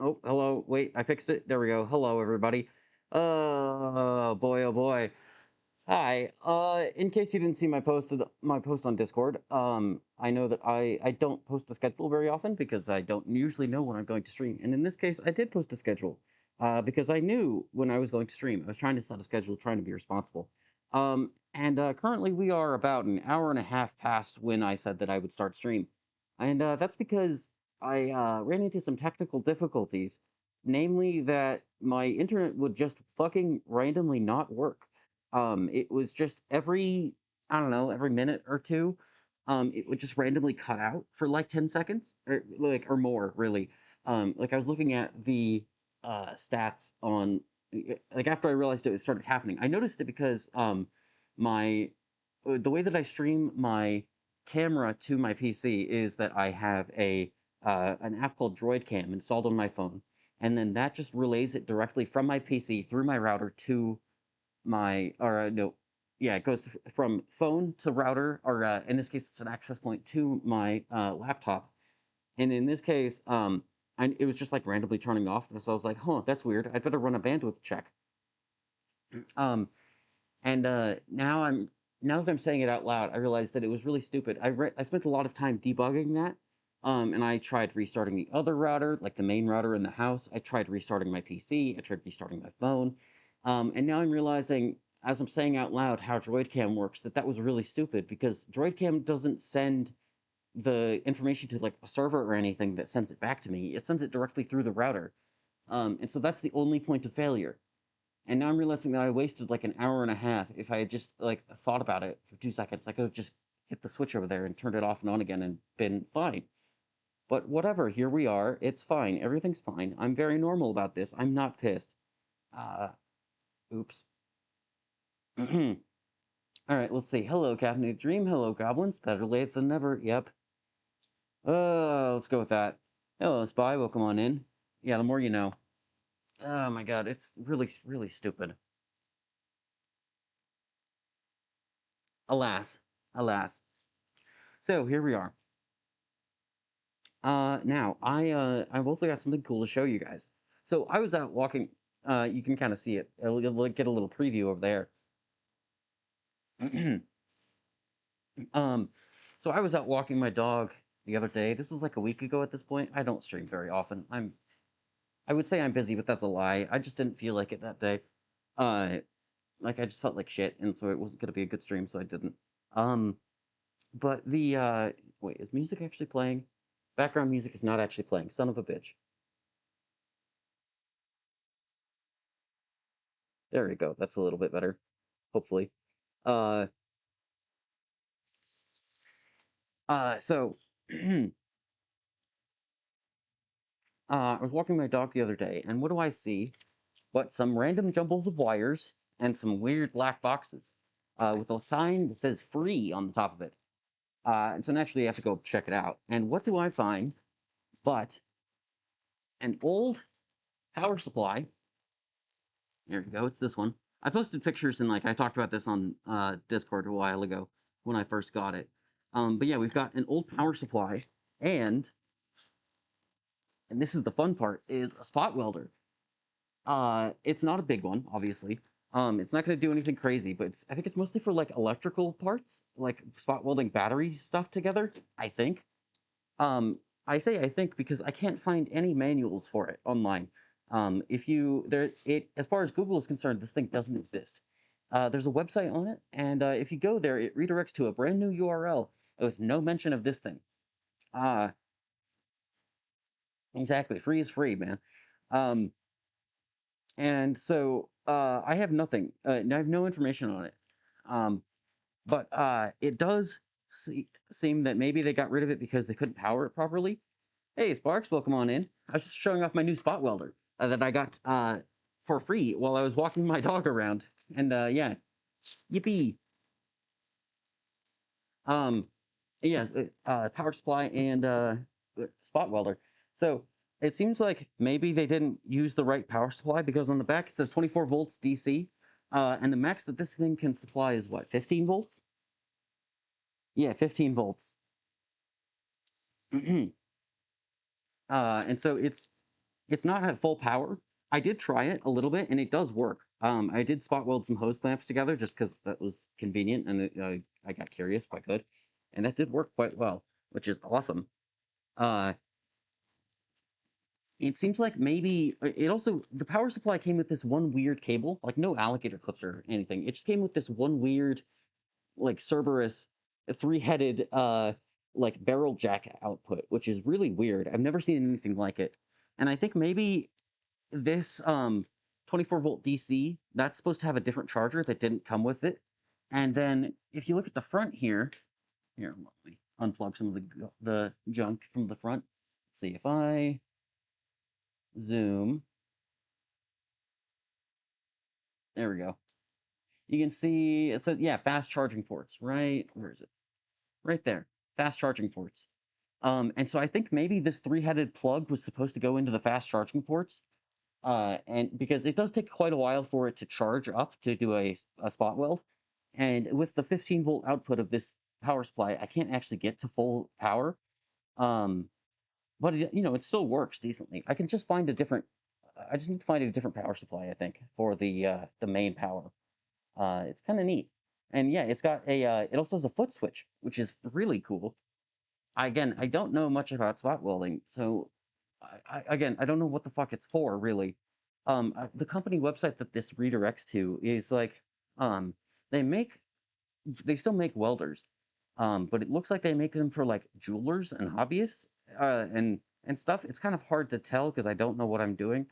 Oh, hello. Wait, I fixed it. There we go. Hello, everybody. Oh boy, oh boy. Hi. In case you didn't see my post on Discord, I know that I don't post a schedule very often because I don't usually know when I'm going to stream. And in this case, I did post a schedule, because I knew when I was going to stream. I was trying to set a schedule, trying to be responsible. And currently we are about an hour and a half past when I said that I would start stream. And that's because I ran into some technical difficulties, namely that my internet would just fucking randomly not work. It was just I don't know, every minute or two, it would just randomly cut out for like 10 seconds or more, really. Like I was looking at the stats on, like after I realized it started happening, I noticed it because my the way that I stream my camera to my PC is that I have an app called Droid Cam installed on my phone, and then that just relays it directly from my PC through my router to my or no yeah, it goes from phone to router, or in this case it's an access point to my laptop. And in this case, it was just like randomly turning off, so I was like, huh, that's weird, I'd better run a bandwidth check. um and now that I'm saying it out loud, I realized that it was really stupid. I spent a lot of time debugging that. And I tried restarting the other router, like the main router in the house. I tried restarting my PC. I tried restarting my phone. And now I'm realizing, as I'm saying out loud, how DroidCam works, that was really stupid because DroidCam doesn't send the information to like a server or anything that sends it back to me. It sends it directly through the router. And so that's the only point of failure. And now I'm realizing that I wasted like an hour and a half. If I had just like thought about it for 2 seconds, I could have just hit the switch over there and turned it off and on again and been fine. But whatever, here we are. It's fine. Everything's fine. I'm very normal about this. I'm not pissed. Uh, oops. All right, let's see. Hello, Captain Dream. Hello, goblins. Better late than never. Yep. Let's go with that. Hello, Spy. Welcome on in. Yeah, the more you know. Oh my god, it's really, really stupid. Alas. Alas. So here we are. Now I've also got something cool to show you guys. So I was out walking. You can kind of see it. You'll get a little preview over there. um, so I was out walking my dog the other day. This was like a week ago at this point. I don't stream very often. I would say I'm busy, but that's a lie. I just didn't feel like it that day. Uh, like I just felt like shit, and so it wasn't gonna be a good stream, so I didn't. Um, but the wait, is music actually playing? Background music is not actually playing. Son of a bitch. There we go. That's a little bit better, hopefully. Uh, so I was walking my dog the other day, and what do I see? But some random jumbles of wires and some weird black boxes, with a sign that says "free" on the top of it. And so naturally, you have to go check it out. And what do I find? But an old power supply. There you go. It's this one. I posted pictures and like I talked about this on Discord a while ago when I first got it. But yeah, we've got an old power supply, and this is the fun part, is a spot welder. It's not a big one, obviously. It's not going to do anything crazy, but I think it's mostly for like electrical parts, like spot welding battery stuff together, I think. I say I think because I can't find any manuals for it online. If you there it As far as Google is concerned, this thing doesn't exist. There's a website on it, and if you go there, it redirects to a brand new URL with no mention of this thing. Uh, exactly. Free is free, man. Um, and so I have nothing. I have no information on it. Um, but it does seem that maybe they got rid of it because they couldn't power it properly. Hey, Sparks, welcome on in. I was just showing off my new spot welder that I got for free while I was walking my dog around. And yeah, yippee. Um, yeah, power supply and spot welder. So it seems like maybe they didn't use the right power supply because on the back it says 24 volts DC. And the max that this thing can supply is what, 15 volts? Yeah, 15 volts. And so It's not at full power. I did try it a little bit, and it does work. I did spot weld some hose clamps together just because that was convenient, and I got curious if I could, and that did work quite well, which is awesome. Uh, it seems like maybe it also the power supply came with this one weird cable, like no alligator clips or anything. It just came with this one weird, like Cerberus, three-headed, like barrel jack output, which is really weird. I've never seen anything like it, and I think maybe this 24 volt DC, that's supposed to have a different charger that didn't come with it. And then if you look at the front here, let me unplug some of the junk from the front. Let's see if I zoom. There we go. You can see it says, yeah, fast charging ports, right? Where is it? Right there. Fast charging ports. And so I think maybe this three-headed plug was supposed to go into the fast charging ports. And because it does take quite a while for it to charge up to do a spot weld. And with the 15 volt output of this power supply, I can't actually get to full power. Um, but it still works decently. I can just find a different. I just need to find a different power supply, I think, for the main power. It's kind of neat. And yeah, it's got a. It also has a foot switch, which is really cool. Again, I don't know much about spot welding, so again, I don't know what the fuck it's for, really. The company website that this redirects to is like, um, they make, they still make welders, but it looks like they make them for like jewelers and hobbyists, and stuff. It's kind of hard to tell because I don't know what I'm doing.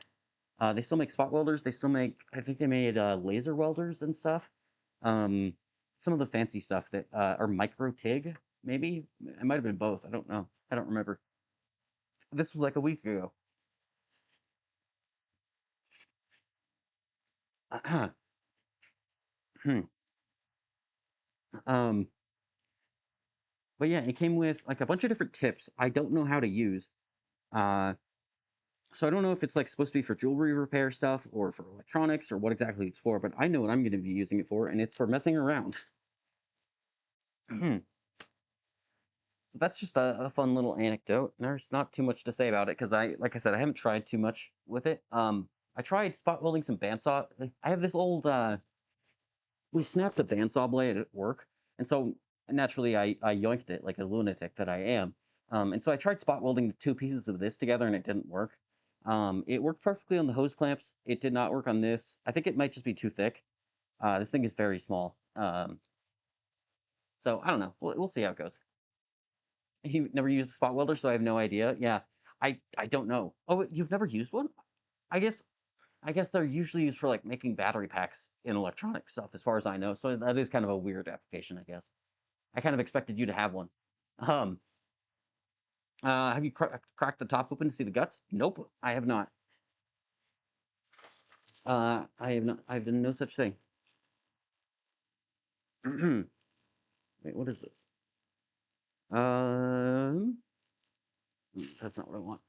They still make spot welders. They still make, I think they made laser welders and stuff. Um, some of the fancy stuff that are micro TIG, maybe. It might have been both. I don't know. I don't remember. This was like a week ago. um, but yeah, it came with like a bunch of different tips. I don't know how to use. Uh, so I don't know if it's like supposed to be for jewelry repair stuff or for electronics or what exactly it's for. But I know what I'm going to be using it for, and it's for messing around. So that's just a fun little anecdote. There's not too much to say about it because like I said, I haven't tried too much with it. I tried spot welding some bandsaw. I have this old, we snapped a bandsaw blade at work, and so naturally I yoinked it like a lunatic that I am. And so I tried spot welding the two pieces of this together, and it didn't work. It worked perfectly on the hose clamps. It did not work on this. I think it might just be too thick. This thing is very small. So I don't know. We'll see how it goes. He never used a spot welder, so I have no idea. Yeah, I don't know. Oh, you've never used one? I guess I guess they're usually used for like making battery packs in electronic stuff, as far as I know. So that is kind of a weird application, I guess. I kind of expected you to have one. Um, have you cracked the top open to see the guts? Nope, I have not. I have not. I've done no such thing. Wait, what is this? Um, that's not what I want.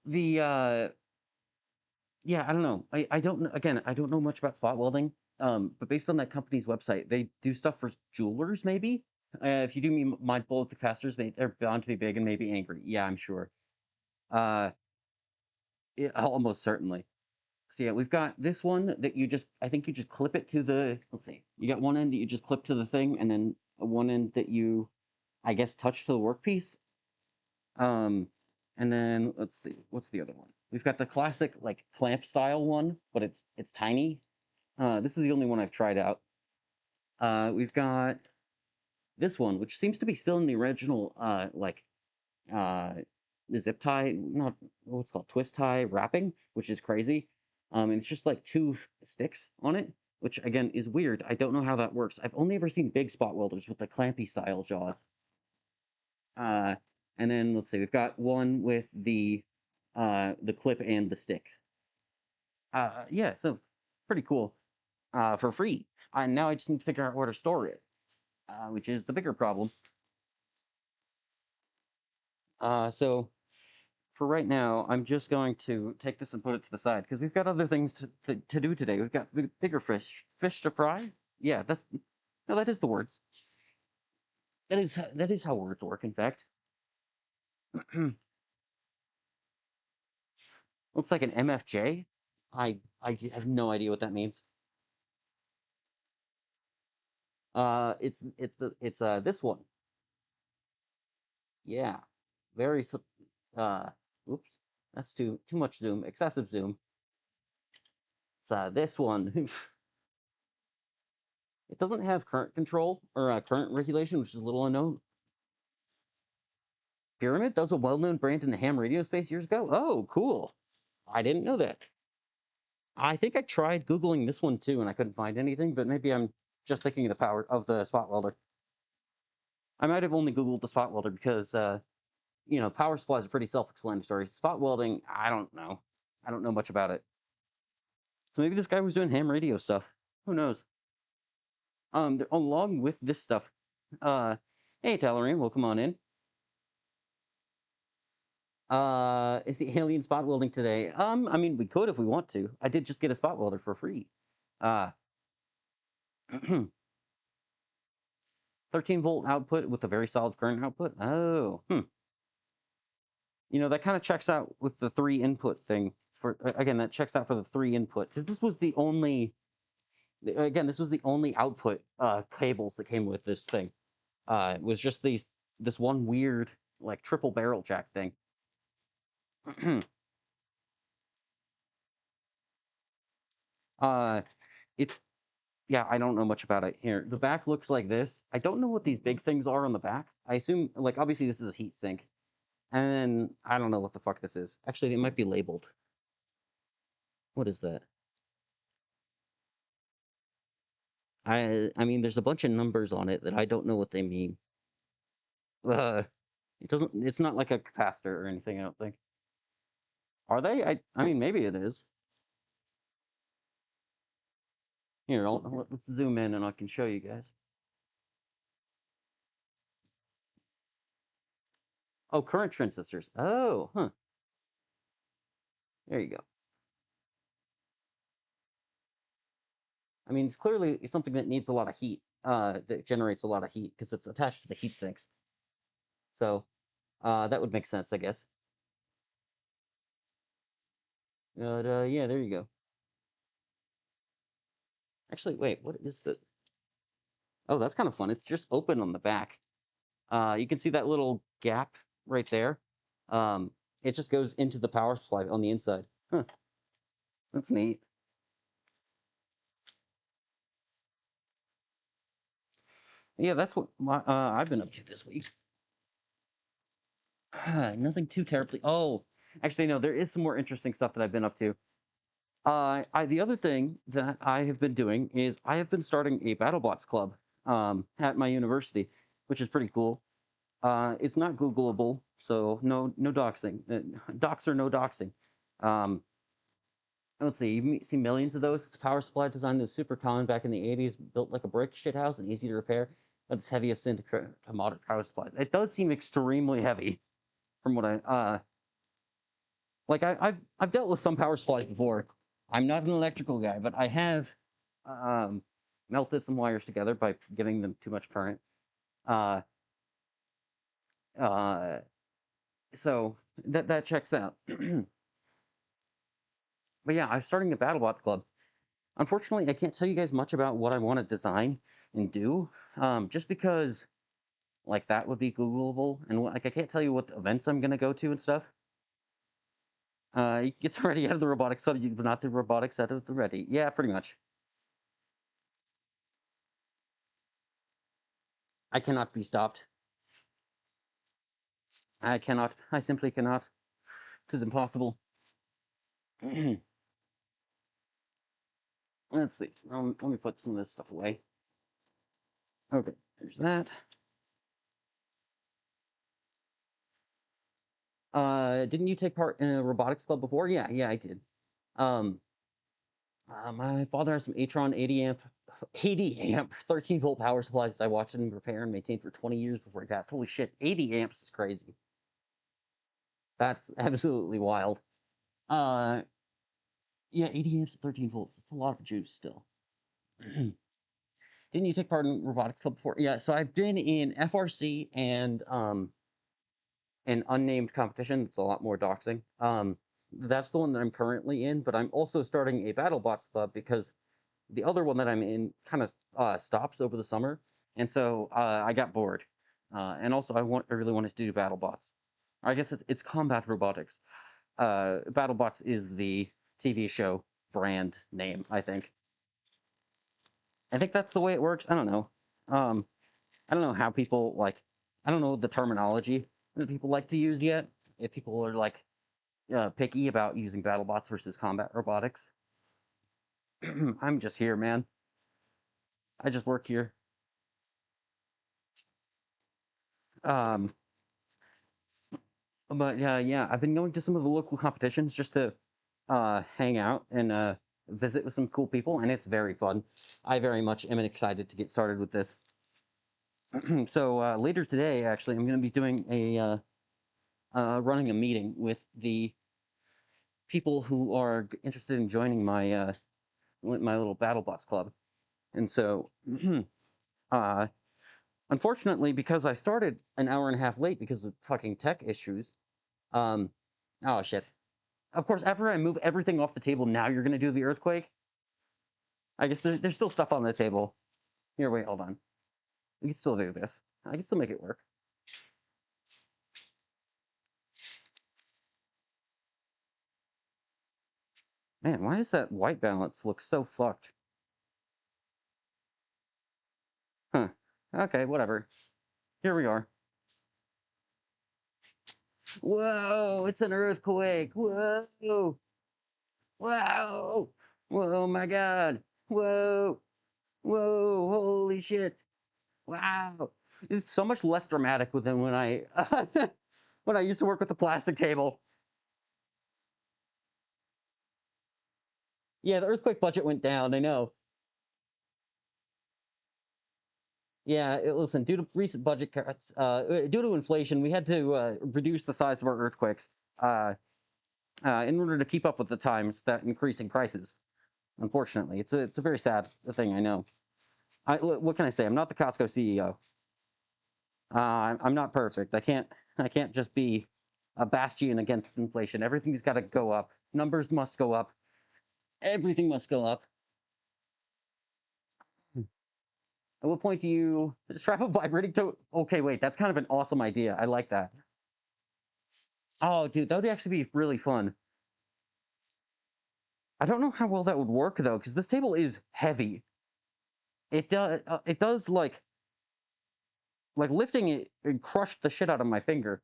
The Yeah, I don't know. I don't know. Again, I don't know much about spot welding. But based on that company's website, they do stuff for jewelers, maybe. If you do me mindful of the capacitors, they're bound to be big and maybe angry. Yeah, I'm sure. Uh, yeah, almost certainly. So yeah, we've got this one that I think you just clip it to let's see. You got one end that you just clip to the thing, and then one end that you, I guess, touch to the workpiece. Um, and then let's see, what's the other one? We've got the classic like clamp style one, but it's tiny. This is the only one I've tried out. We've got this one, which seems to be still in the original, uh, zip tie, not what's called twist tie wrapping, which is crazy. And it's just like two sticks on it, which again is weird. I don't know how that works. I've only ever seen big spot welders with the clampy style jaws. Uh, and then let's see, we've got one with the clip and the stick. Yeah, so pretty cool. For free. And now I just need to figure out where to store it, which is the bigger problem. So for right now, I'm just going to take this and put it to the side because we've got other things to do today. We've got bigger fish to fry. Yeah, no, that is the words. That is how words work, in fact. Looks like an MFJ. I have no idea what that means. It's this one. Yeah, very oops, that's too much zoom, excessive zoom. It's this one. It doesn't have current control or current regulation, which is a little unknown. Pyramid, that was a well-known brand in the ham radio space years ago. Oh, cool. I didn't know that. I think I tried Googling this one too, and I couldn't find anything, but maybe I'm just thinking of the power of the spot welder. I might have only Googled the spot welder because, power supplies are pretty self-explanatory. Spot welding, I don't know. I don't know much about it. So maybe this guy was doing ham radio stuff. Who knows? Along with this stuff, hey, Tallarine, welcome on in. Is the alien spot welding today? I mean, we could if we want to. I did just get a spot welder for free. Uh, 13-volt output with a very solid current output. Oh, that kind of checks out with the 3 input thing. Again, that checks out for the 3 input because this was the only. Again, this was the only output cables that came with this thing. It was just this one weird like triple barrel jack thing. uh, it's Yeah, I don't know much about it here. The back looks like this. I don't know what these big things are on the back. I assume, like, obviously this is a heat sink. And then I don't know what the fuck this is. Actually, it might be labeled. What is that? I mean, there's a bunch of numbers on it that I don't know what they mean. Uh, it's not like a capacitor or anything, I don't think. Are they? I mean, maybe it is. Here, let's zoom in and I can show you guys. Oh, current transistors. Oh, huh. There you go. I mean, it's clearly something that needs a lot of heat, that generates a lot of heat because it's attached to the heat sinks. So, that would make sense, I guess. But, yeah, there you go. Actually, wait, what is the... Oh, that's kind of fun. It's just open on the back. You can see that little gap right there. Um, it just goes into the power supply on the inside. Huh, that's neat. Yeah, that's what I've been up to this week. Nothing too terribly. Oh, actually, no, there is some more interesting stuff that I've been up to. The other thing that I have been doing is I have been starting a BattleBots club at my university, which is pretty cool. It's not Googleable, so no doxing. Docs or no doxing. Um, let's see, see millions of those. It's a power supply design that was super common back in the 80s, built like a brick shithouse and easy to repair. But it's heaviest into modern power supplies. It does seem extremely heavy from what I've dealt with some power supplies before. I'm not an electrical guy, but I have um, melted some wires together by giving them too much current. Uh, uh, so that checks out. But yeah, I'm starting the BattleBots Club. Unfortunately, I can't tell you guys much about what I want to design and do, just because like that would be Googleable, and like I can't tell you what events I'm gonna go to and stuff. You get the ready out of the robotics side, but not the robotics out of the ready. Yeah, pretty much. I cannot be stopped. I cannot. I simply cannot. It is impossible. Let's see. So, let me put some of this stuff away. Okay, there's that. Didn't you take part in a robotics club before? Yeah, yeah, I did. Um, my father has some Atron 80 amp, 13-volt power supplies that I watched him repair and maintain for 20 years before he passed. Holy shit, 80 amps is crazy. That's absolutely wild. Uh, yeah, 80 amps at 13 volts. That's a lot of juice still. Didn't you take part in robotics club before? Yeah, so I've been in FRC and an unnamed competition. It's a lot more doxing. That's the one that I'm currently in, but I'm also starting a BattleBots club because the other one that I'm in kind of stops over the summer, and so I got bored. And also, I really wanted to do BattleBots. I guess it's combat robotics. BattleBots is the TV show brand name, I think. I think that's the way it works. I don't know. Um, I don't know how people like. I don't know the terminology that people like to use yet. If people are like picky about using BattleBots versus combat robotics, I'm just here, man. I just work here. Um, but yeah, I've been going to some of the local competitions just to hang out and visit with some cool people, and it's very fun. I very much am excited to get started with this. So later today, actually, I'm going to be doing a running a meeting with the people who are interested in joining my little BattleBots club. And so, uh, unfortunately, because I started an hour and a half late because of fucking tech issues, um, oh shit. Of course, after I move everything off the table, now you're gonna do the earthquake. I guess there's still stuff on the table. Here, wait, hold on. We can still do this. I can still make it work. Man, why does that white balance look so fucked? Huh. Okay, whatever. Here we are. Whoa, it's an earthquake. Whoa. Whoa. Whoa, my God. Whoa. Whoa, holy shit. Wow. It's so much less dramatic than when I when I used to work with the plastic table. Yeah, the earthquake budget went down, I know. Yeah, listen, due to recent budget cuts, due to inflation, we had to reduce the size of our earthquakes in order to keep up with the times that increasing prices. Unfortunately, it's a very sad thing, I know. What can I say? I'm not the Costco CEO. I'm not perfect. I can't just be a bastion against inflation. Everything's got to go up. Numbers must go up. Everything must go up. At what point do you strap a vibrating to? Okay, wait, that's kind of an awesome idea. I like that. Oh, dude, that would actually be really fun. I don't know how well that would work though, because this table is heavy. It does like lifting it crushed the shit out of my finger.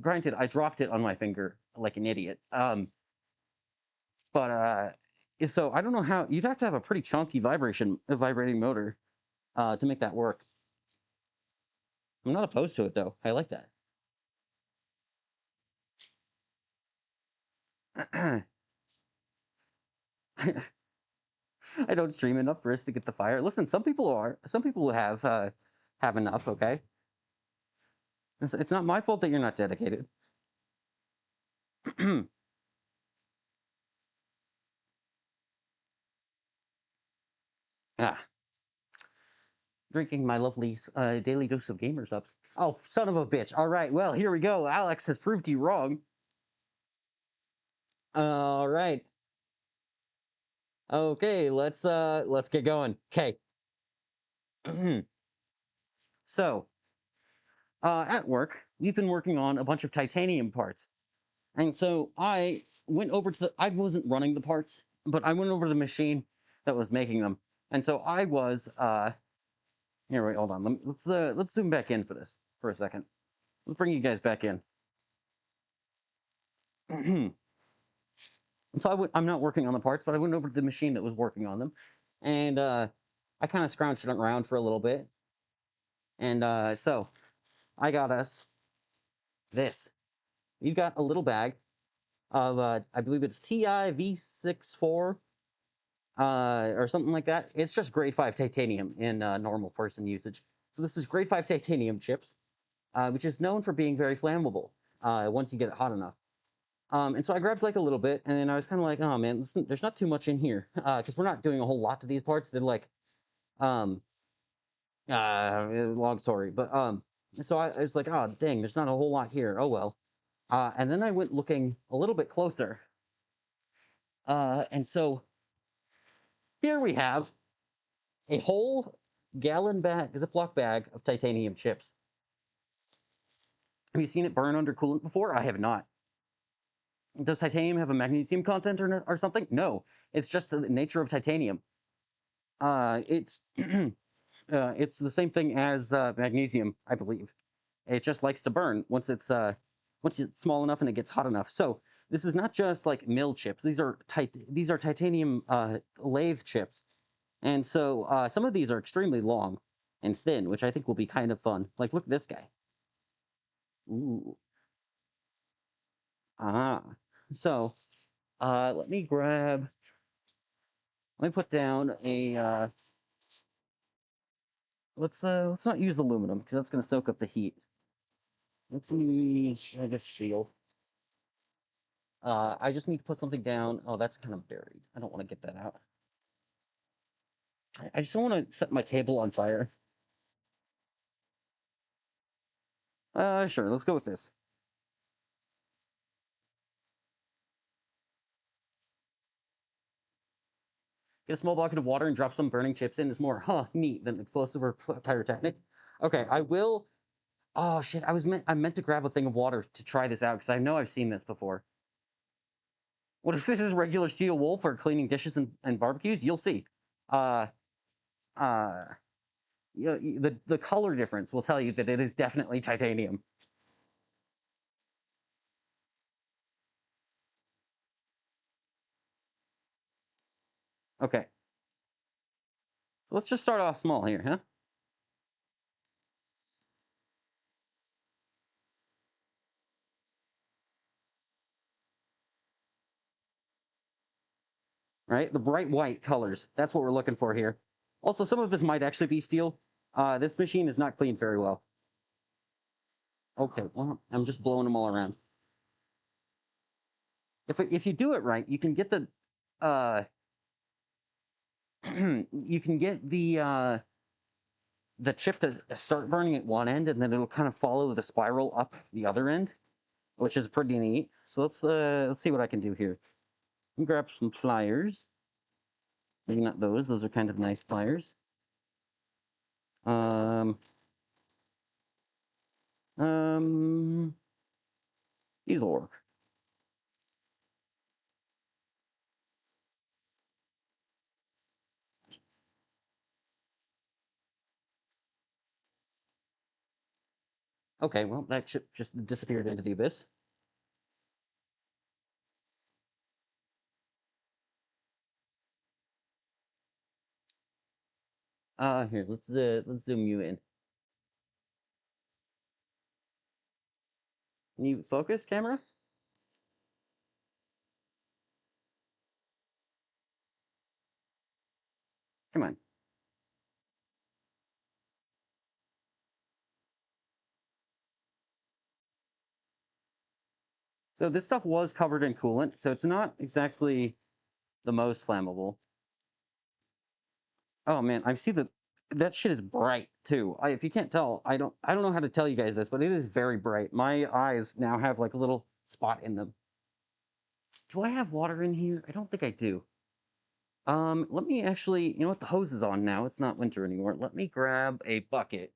Granted, I dropped it on my finger like an idiot. But so I don't know how you'd have to have a pretty chunky vibrating motor to make that work. I'm not opposed to it though. I like that. I don't stream enough for us to get the fire. Listen, some people are. Some people have enough. Okay, it's not my fault that you're not dedicated. Ah, drinking my lovely daily dose of gamers ups. Oh, son of a bitch! All right, well here we go. Alex has proved you wrong. All right. Okay, let's get going. Okay. So, at work, we've been working on a bunch of titanium parts. And so I went over to I wasn't running the parts, but I went over to the machine that was making them. And so I was here, wait, hold on. Let's zoom back in for this for a second. Let's bring you guys back in. So I'm not working on the parts, but I went over to the machine that was working on them. And I kind of scrounged around for a little bit. And so I got us this. You've got a little bag of I believe it's TI V64 or something like that. It's just grade 5 titanium in normal person usage. So this is grade 5 titanium chips, which is known for being very flammable once you get it hot enough. And so I grabbed like a little bit, and then I was kind of like, oh man, listen, there's not too much in here because we're not doing a whole lot to these parts. They're like long story, but so I was like, oh dang, there's not a whole lot here. Oh well. And then I went looking a little bit closer. And so here we have a whole gallon bag, Ziploc bag of titanium chips. Have you seen it burn under coolant before? I have not. Does titanium have a magnesium content or something? No, it's just the nature of titanium. It's it's the same thing as magnesium, I believe. It just likes to burn once it's small enough and it gets hot enough. So this is not just like mill chips. These are titanium lathe chips, and so some of these are extremely long and thin, which I think will be kind of fun. Like look at this guy. Ooh, ah. So let me grab. Let me put down a. Let's not use aluminum because that's going to soak up the heat. Let's use I guess steel. I just need to put something down. Oh, that's kind of buried. I don't want to get that out. I just don't want to set my table on fire. Sure, let's go with this. Get a small bucket of water and drop some burning chips in. It's more, neat than explosive or pyrotechnic. Okay, I will. Oh shit, I meant to grab a thing of water to try this out because I know I've seen this before. What if this is regular steel wool for cleaning dishes and barbecues? You'll see. Uh, uh, the color difference will tell you that it is definitely titanium. Okay, so let's just start off small here, huh? Right, the bright white colors. That's what we're looking for here. Also, some of this might actually be steel. This machine is not cleaned very well. Okay, well, I'm just blowing them all around. If you do it right, you can get uh, you can get the chip to start burning at one end, and then it'll kind of follow the spiral up the other end, which is pretty neat. So let's see what I can do here. Grab some pliers. Maybe not those. Those are kind of nice pliers. Um, um, these will work. Okay, well, that chip just disappeared into the abyss. Here, let's zoom you in. Can you focus, camera? Come on. So this stuff was covered in coolant, so it's not exactly the most flammable. Oh man, I see that shit is bright too. If you can't tell, I don't know how to tell you guys this, but it is very bright. My eyes now have like a little spot in them. Do I have water in here? I don't think I do. Let me actually, you know what? The hose is on now. It's not winter anymore. Let me grab a bucket.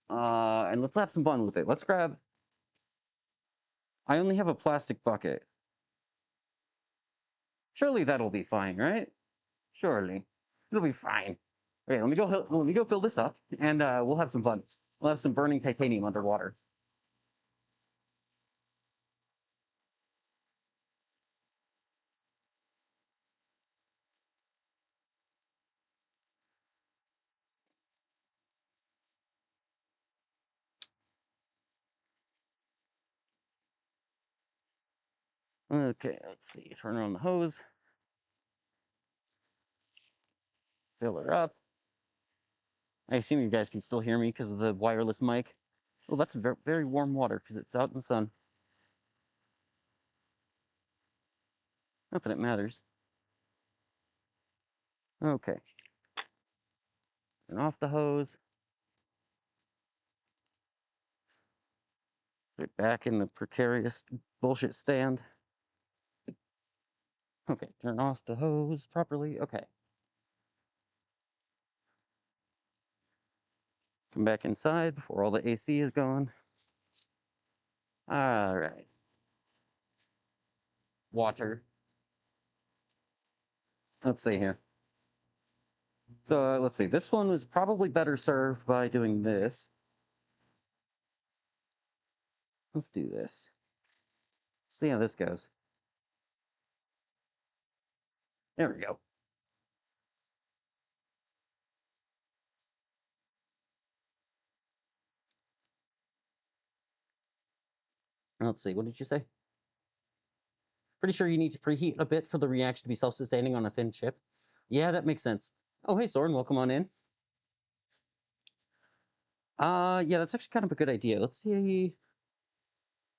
And let's have some fun with it. Let's grab. I only have a plastic bucket. Surely that'll be fine, right? Surely it'll be fine. Okay, let me go fill this up, and we'll have some fun. We'll have some burning titanium underwater. Okay, let's see. Turn on the hose. Fill her up. I assume you guys can still hear me because of the wireless mic. Oh, that's very, very warm water because it's out in the sun. Not that it matters. Okay. Turn off the hose. Put it back in the precarious bullshit stand. Okay, turn off the hose properly. Okay. Come back inside before all the AC is gone. All right. Water. Let's see here. So let's see. This one was probably better served by doing this. Let's do this. See how this goes. There we go. Let's see. What did you say? Pretty sure you need to preheat a bit for the reaction to be self-sustaining on a thin chip. Yeah, that makes sense. Oh, hey, Soren, welcome on in. Yeah, that's actually kind of a good idea. Let's see.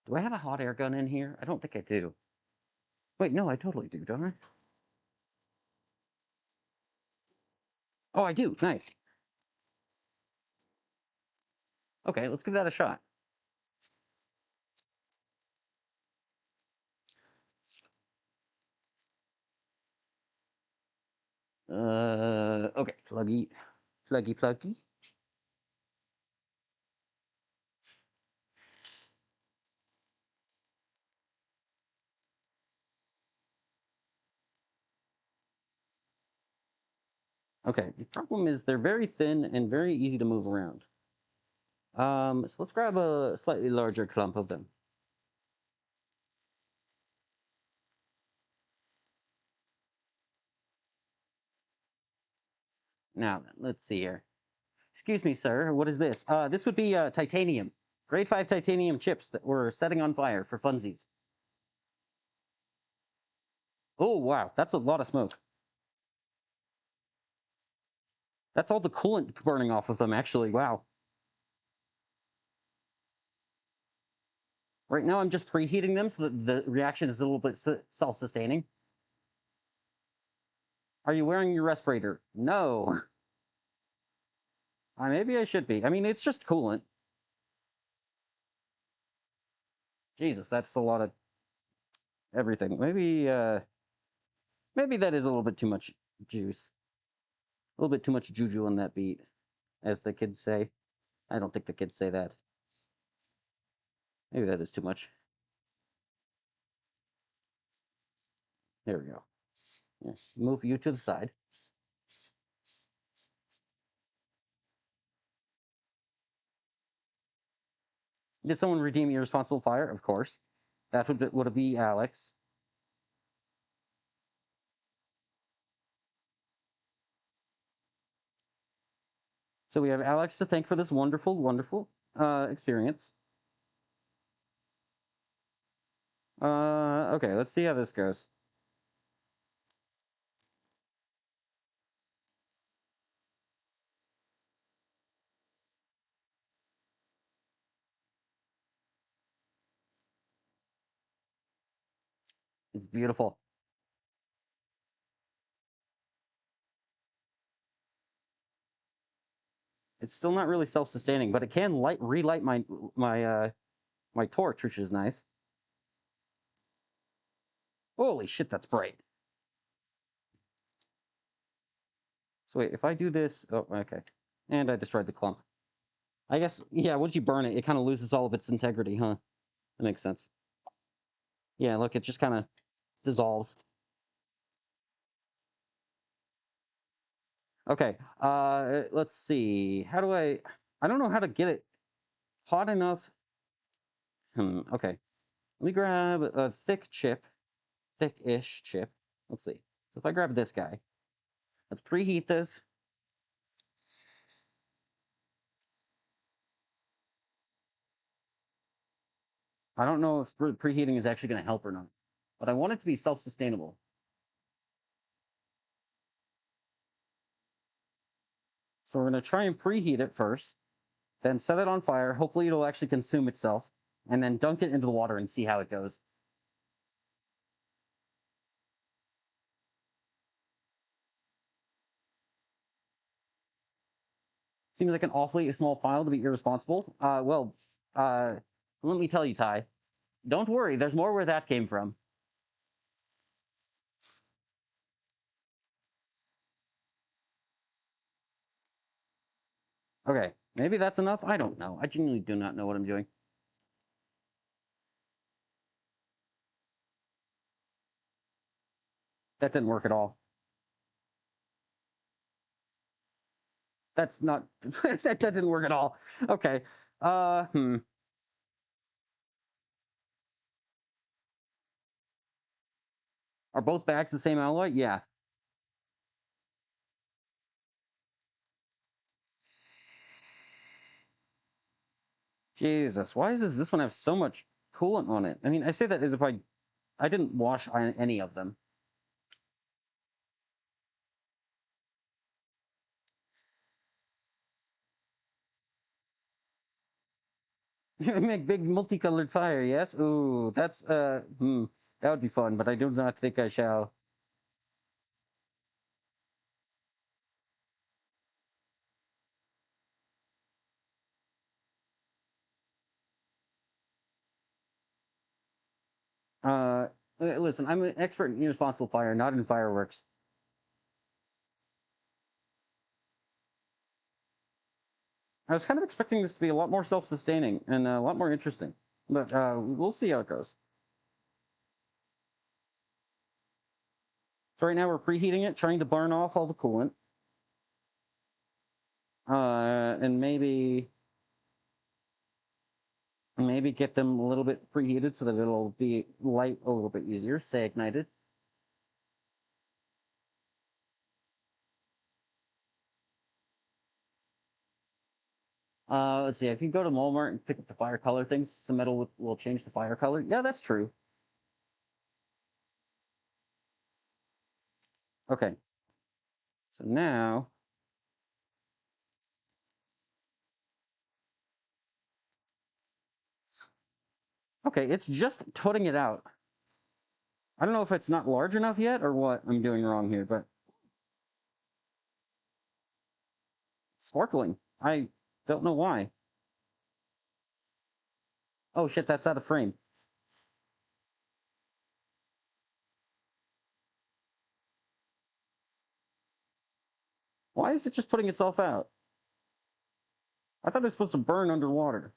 Do I have a hot air gun in here? I don't think I do. Wait, no, I totally do, don't I? Oh, I do. Nice. Okay, let's give that a shot. Okay, pluggy, pluggy. Okay, the problem is they're very thin and very easy to move around. So let's grab a slightly larger clump of them. Now, let's see here. Excuse me, sir. What is this? This would be titanium. Grade 5 titanium chips that we're setting on fire for funsies. Oh, wow. That's a lot of smoke. That's all the coolant burning off of them, actually. Wow. Right now, I'm just preheating them so that the reaction is a little bit self-sustaining. Are you wearing your respirator? No. Maybe I should be. I mean, it's just coolant. Jesus, that's a lot of everything. Maybe that is a little bit too much juice. A little bit too much juju on that beat, as the kids say. I don't think the kids say that. Maybe that is too much. There we go. Yeah. Move you to the side. Did someone redeem irresponsible fire? Of course. That would be Alex. So we have Alex to thank for this wonderful, wonderful experience. Okay, let's see how this goes. It's beautiful. It's still not really self-sustaining, but it can relight my torch, which is nice. Holy shit, that's bright. So wait, if I do this, oh, okay. And I destroyed the clump. I guess, yeah, once you burn it, it kind of loses all of its integrity, huh? That makes sense. Yeah, look, it just kind of dissolves. Okay, let's see. How do I don't know how to get it hot enough. Okay. Let me grab a thick chip, thick-ish chip. Let's see. So if I grab this guy, let's preheat this. I don't know if preheating is actually going to help or not, but I want it to be self-sustainable. So we're going to try and preheat it first, then set it on fire. Hopefully it'll actually consume itself, and then dunk it into the water and see how it goes. Seems like an awfully small pile to be irresponsible. Let me tell you, Ty. Don't worry, there's more where that came from. Okay, maybe that's enough? I don't know. I genuinely do not know what I'm doing. That didn't work at all. That's not... that didn't work at all. Okay. Hmm. Are both bags the same alloy? Yeah. Jesus, why does this one have so much coolant on it? I mean, I say that as if I didn't wash any of them. Make big multicolored fire, yes? Ooh, that would be fun, but I do not think I shall. Uh, Listen, I'm an expert in irresponsible fire, not in fireworks. I was kind of expecting this to be a lot more self-sustaining and a lot more interesting, but we'll see how it goes. So right now we're preheating it, trying to burn off all the coolant, and maybe get them a little bit preheated so that it'll be light a little bit easier, say ignited. Let's see, if you go to Walmart and pick up the fire color things, the metal will change the fire color. Yeah, that's true. Okay, so now, okay, it's just putting it out. I don't know if it's not large enough yet or what I'm doing wrong here, but sparkling. I don't know why. Oh shit, that's out of frame. Why is it just putting itself out? I thought it was supposed to burn underwater.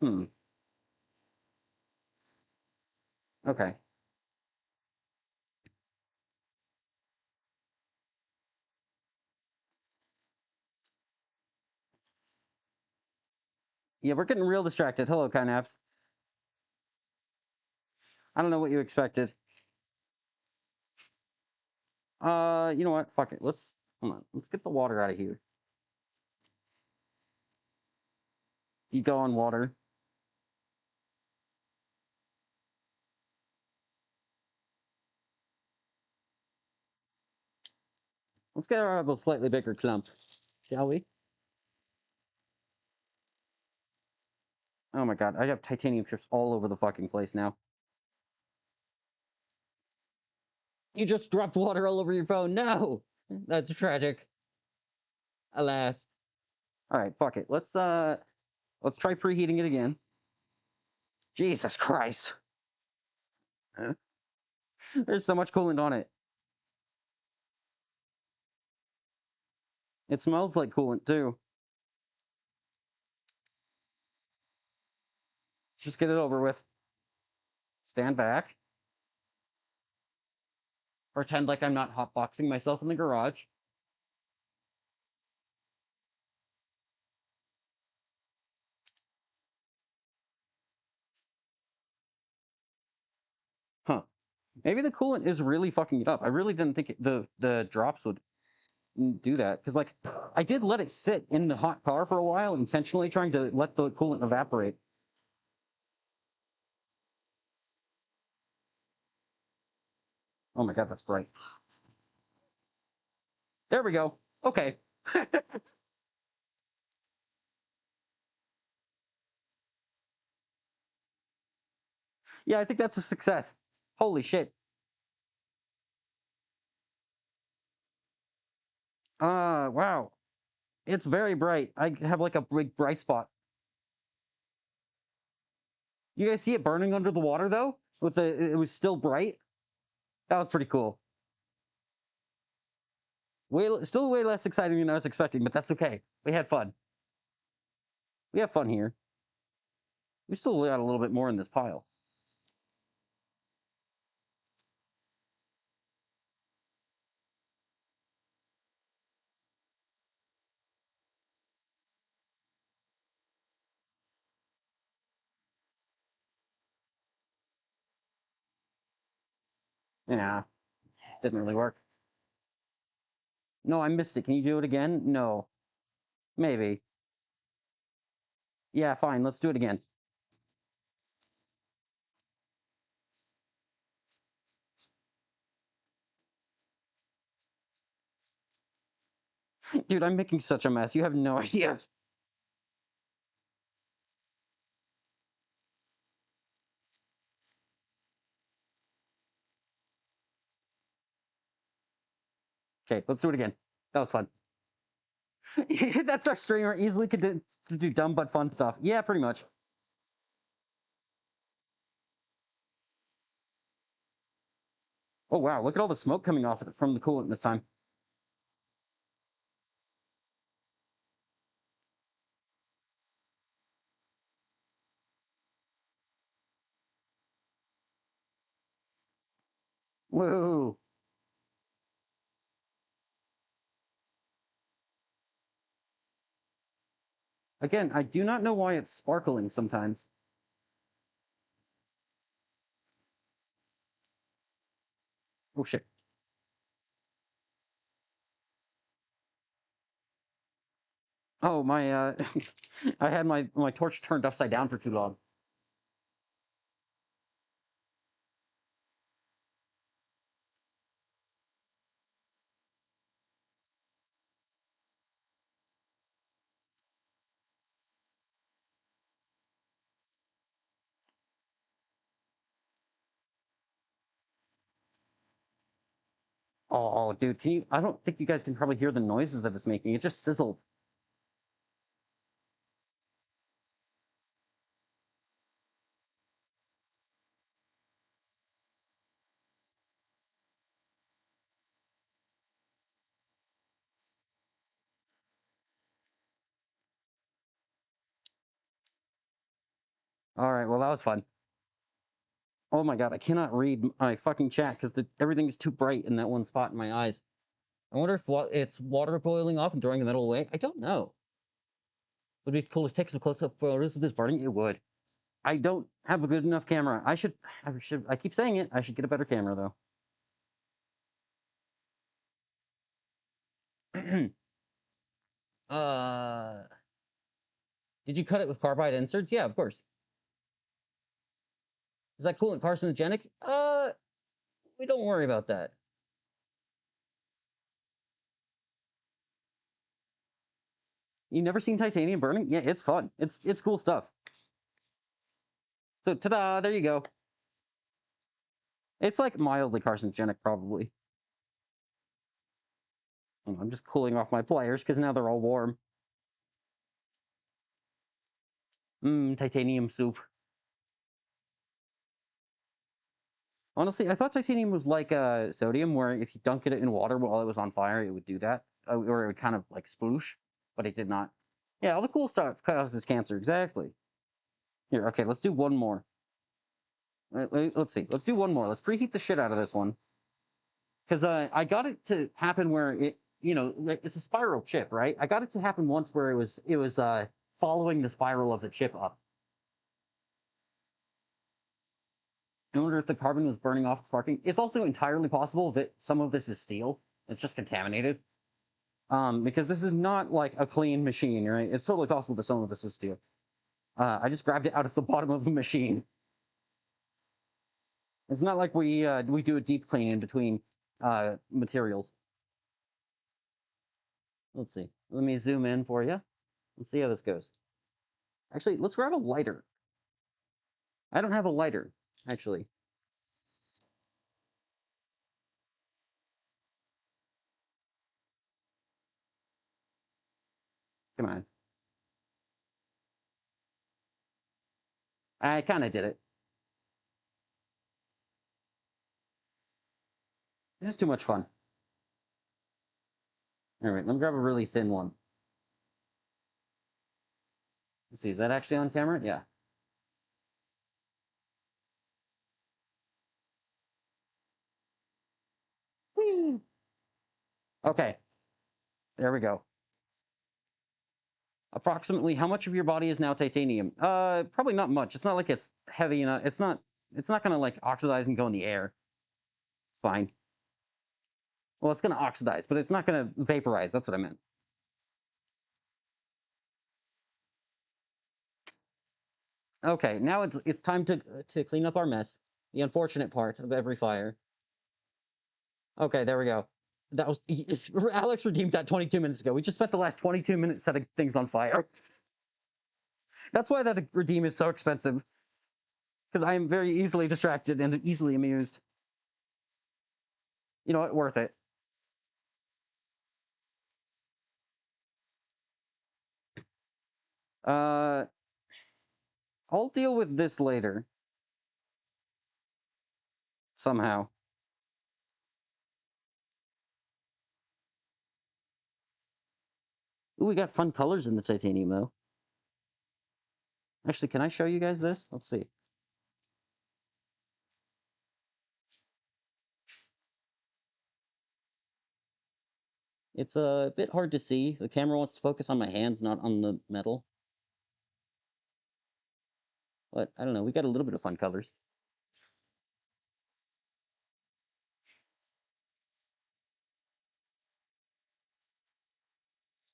Hmm. Okay. Yeah, we're getting real distracted. Hello, Kynaps. I don't know what you expected. You know what? Fuck it. Hold on. Let's get the water out of here. You go on water. Let's get a slightly bigger clump, shall we? Oh my god, I have titanium strips all over the fucking place now. You just dropped water all over your phone. No! That's tragic. Alas. Alright, fuck it. Let's try preheating it again. Jesus Christ. There's so much coolant on it. It smells like coolant too. Just get it over with. Stand back. Pretend like I'm not hotboxing myself in the garage. Huh. Maybe the coolant is really fucking it up. I really didn't think the drops would do that. Because, like, I did let it sit in the hot car for a while, intentionally trying to let the coolant evaporate. Oh my god, that's bright. There we go. Okay. Yeah, I think that's a success. Holy shit. Wow. It's very bright. I have like a big bright spot. You guys see it burning under the water though? It was still bright. That was pretty cool. Still way less exciting than I was expecting, but that's okay. We had fun. We have fun here. We still got a little bit more in this pile. Yeah, didn't really work. No, I missed it. Can you do it again? No. Maybe. Yeah, fine. Let's do it again. Dude, I'm making such a mess. You have no idea. Okay, let's do it again. That was fun. That's our streamer. Easily could do dumb but fun stuff. Yeah, pretty much. Oh wow, look at all the smoke coming off from the coolant this time. Woo! Again, I do not know why it's sparkling sometimes. Oh shit. Oh my I had my torch turned upside down for too long. Oh, dude, can you? I don't think you guys can probably hear the noises that it's making. It just sizzled. All right, well that was fun. Oh my god, I cannot read my fucking chat because everything is too bright in that one spot in my eyes. I wonder if it's water boiling off and throwing the metal away. I don't know. Would it be cool to take some close-up photos of this burning? It would. I don't have a good enough camera. I keep saying it. I should get a better camera though. uh, did you cut it with carbide inserts? Yeah, of course. Is that coolant carcinogenic? We don't worry about that. You never seen titanium burning? Yeah, it's fun. It's cool stuff. So ta-da! There you go. It's like mildly carcinogenic, probably. I'm just cooling off my pliers because now they're all warm. Titanium soup. Honestly, I thought titanium was like sodium, where if you dunk it in water while it was on fire, it would do that, or it would kind of like sploosh, but it did not. Yeah, all the cool stuff causes cancer. Exactly. Here, okay, let's do one more. Let's see. Let's do one more. Let's preheat the shit out of this one. Because I got it to happen where it's a spiral chip, right? I got it to happen once where it was following the spiral of the chip up. I wonder if the carbon was burning off sparking. It's also entirely possible that some of this is steel. It's just contaminated. Because this is not like a clean machine, right? It's totally possible that some of this is steel. I just grabbed it out of the bottom of the machine. It's not like we do a deep clean in between materials. Let's see. Let me zoom in for you. Let's see how this goes. Actually, let's grab a lighter. I don't have a lighter. actually. Come on. I kind of did it. This is too much fun. All right, let me grab a really thin one. Let's see, is that actually on camera? Yeah. Whee! Okay, there we go. Approximately how much of your body is now titanium? Probably not much. It's not like it's heavy enough. It's not gonna like oxidize and go in the air. It's fine. Well, it's gonna oxidize, but it's not gonna vaporize. That's what I meant. Okay, now it's time to clean up our mess. The unfortunate part of every fire. Okay, there we go. That was Alex redeemed that 22 minutes ago. We just spent the last 22 minutes setting things on fire. That's why that redeem is so expensive. Because I am very easily distracted and easily amused. You know what? Worth it. Uh, I'll deal with this later somehow. Ooh, we got fun colors in the titanium though. Actually, can I show you guys this? Let's see. It's a bit hard to see. The camera wants to focus on my hands, not on the metal. But I don't know. We got a little bit of fun colors.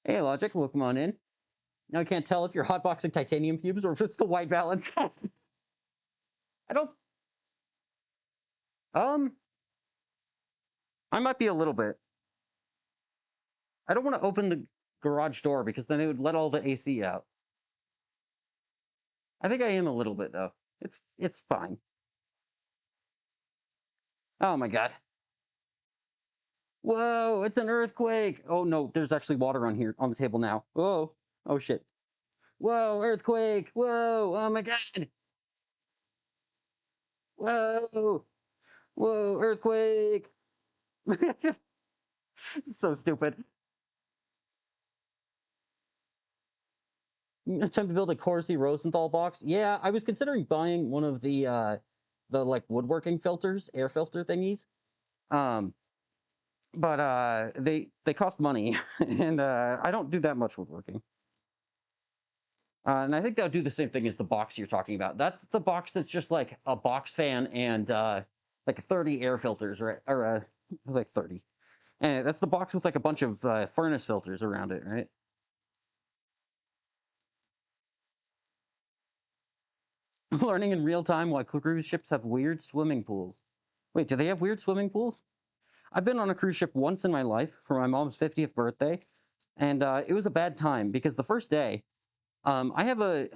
Hey, Logic, welcome on in. Now I can't tell if you're hotboxing titanium cubes or if it's the white balance. I don't. Um, I might be a little bit. I don't want to open the garage door because then it would let all the AC out. I think I am a little bit though. It's fine. Oh my god. Whoa, it's an earthquake. Oh no, there's actually water on here on the table now. Whoa. Oh shit. Whoa, earthquake. Whoa. Oh my god. Whoa. Whoa, earthquake. So stupid. Time to build a Corsi Rosenthal box. Yeah, I was considering buying one of the like woodworking filters, air filter thingies. Um, but they cost money, and I don't do that much woodworking. And I think they'll do the same thing as the box you're talking about. That's the box that's just like a box fan and like 30 air filters, or like 30. And that's the box with like a bunch of furnace filters around it, right? Learning in real time why cruise ships have weird swimming pools. Wait, do they have weird swimming pools? I've been on a cruise ship once in my life for my mom's 50th birthday, and it was a bad time because the first day, I have a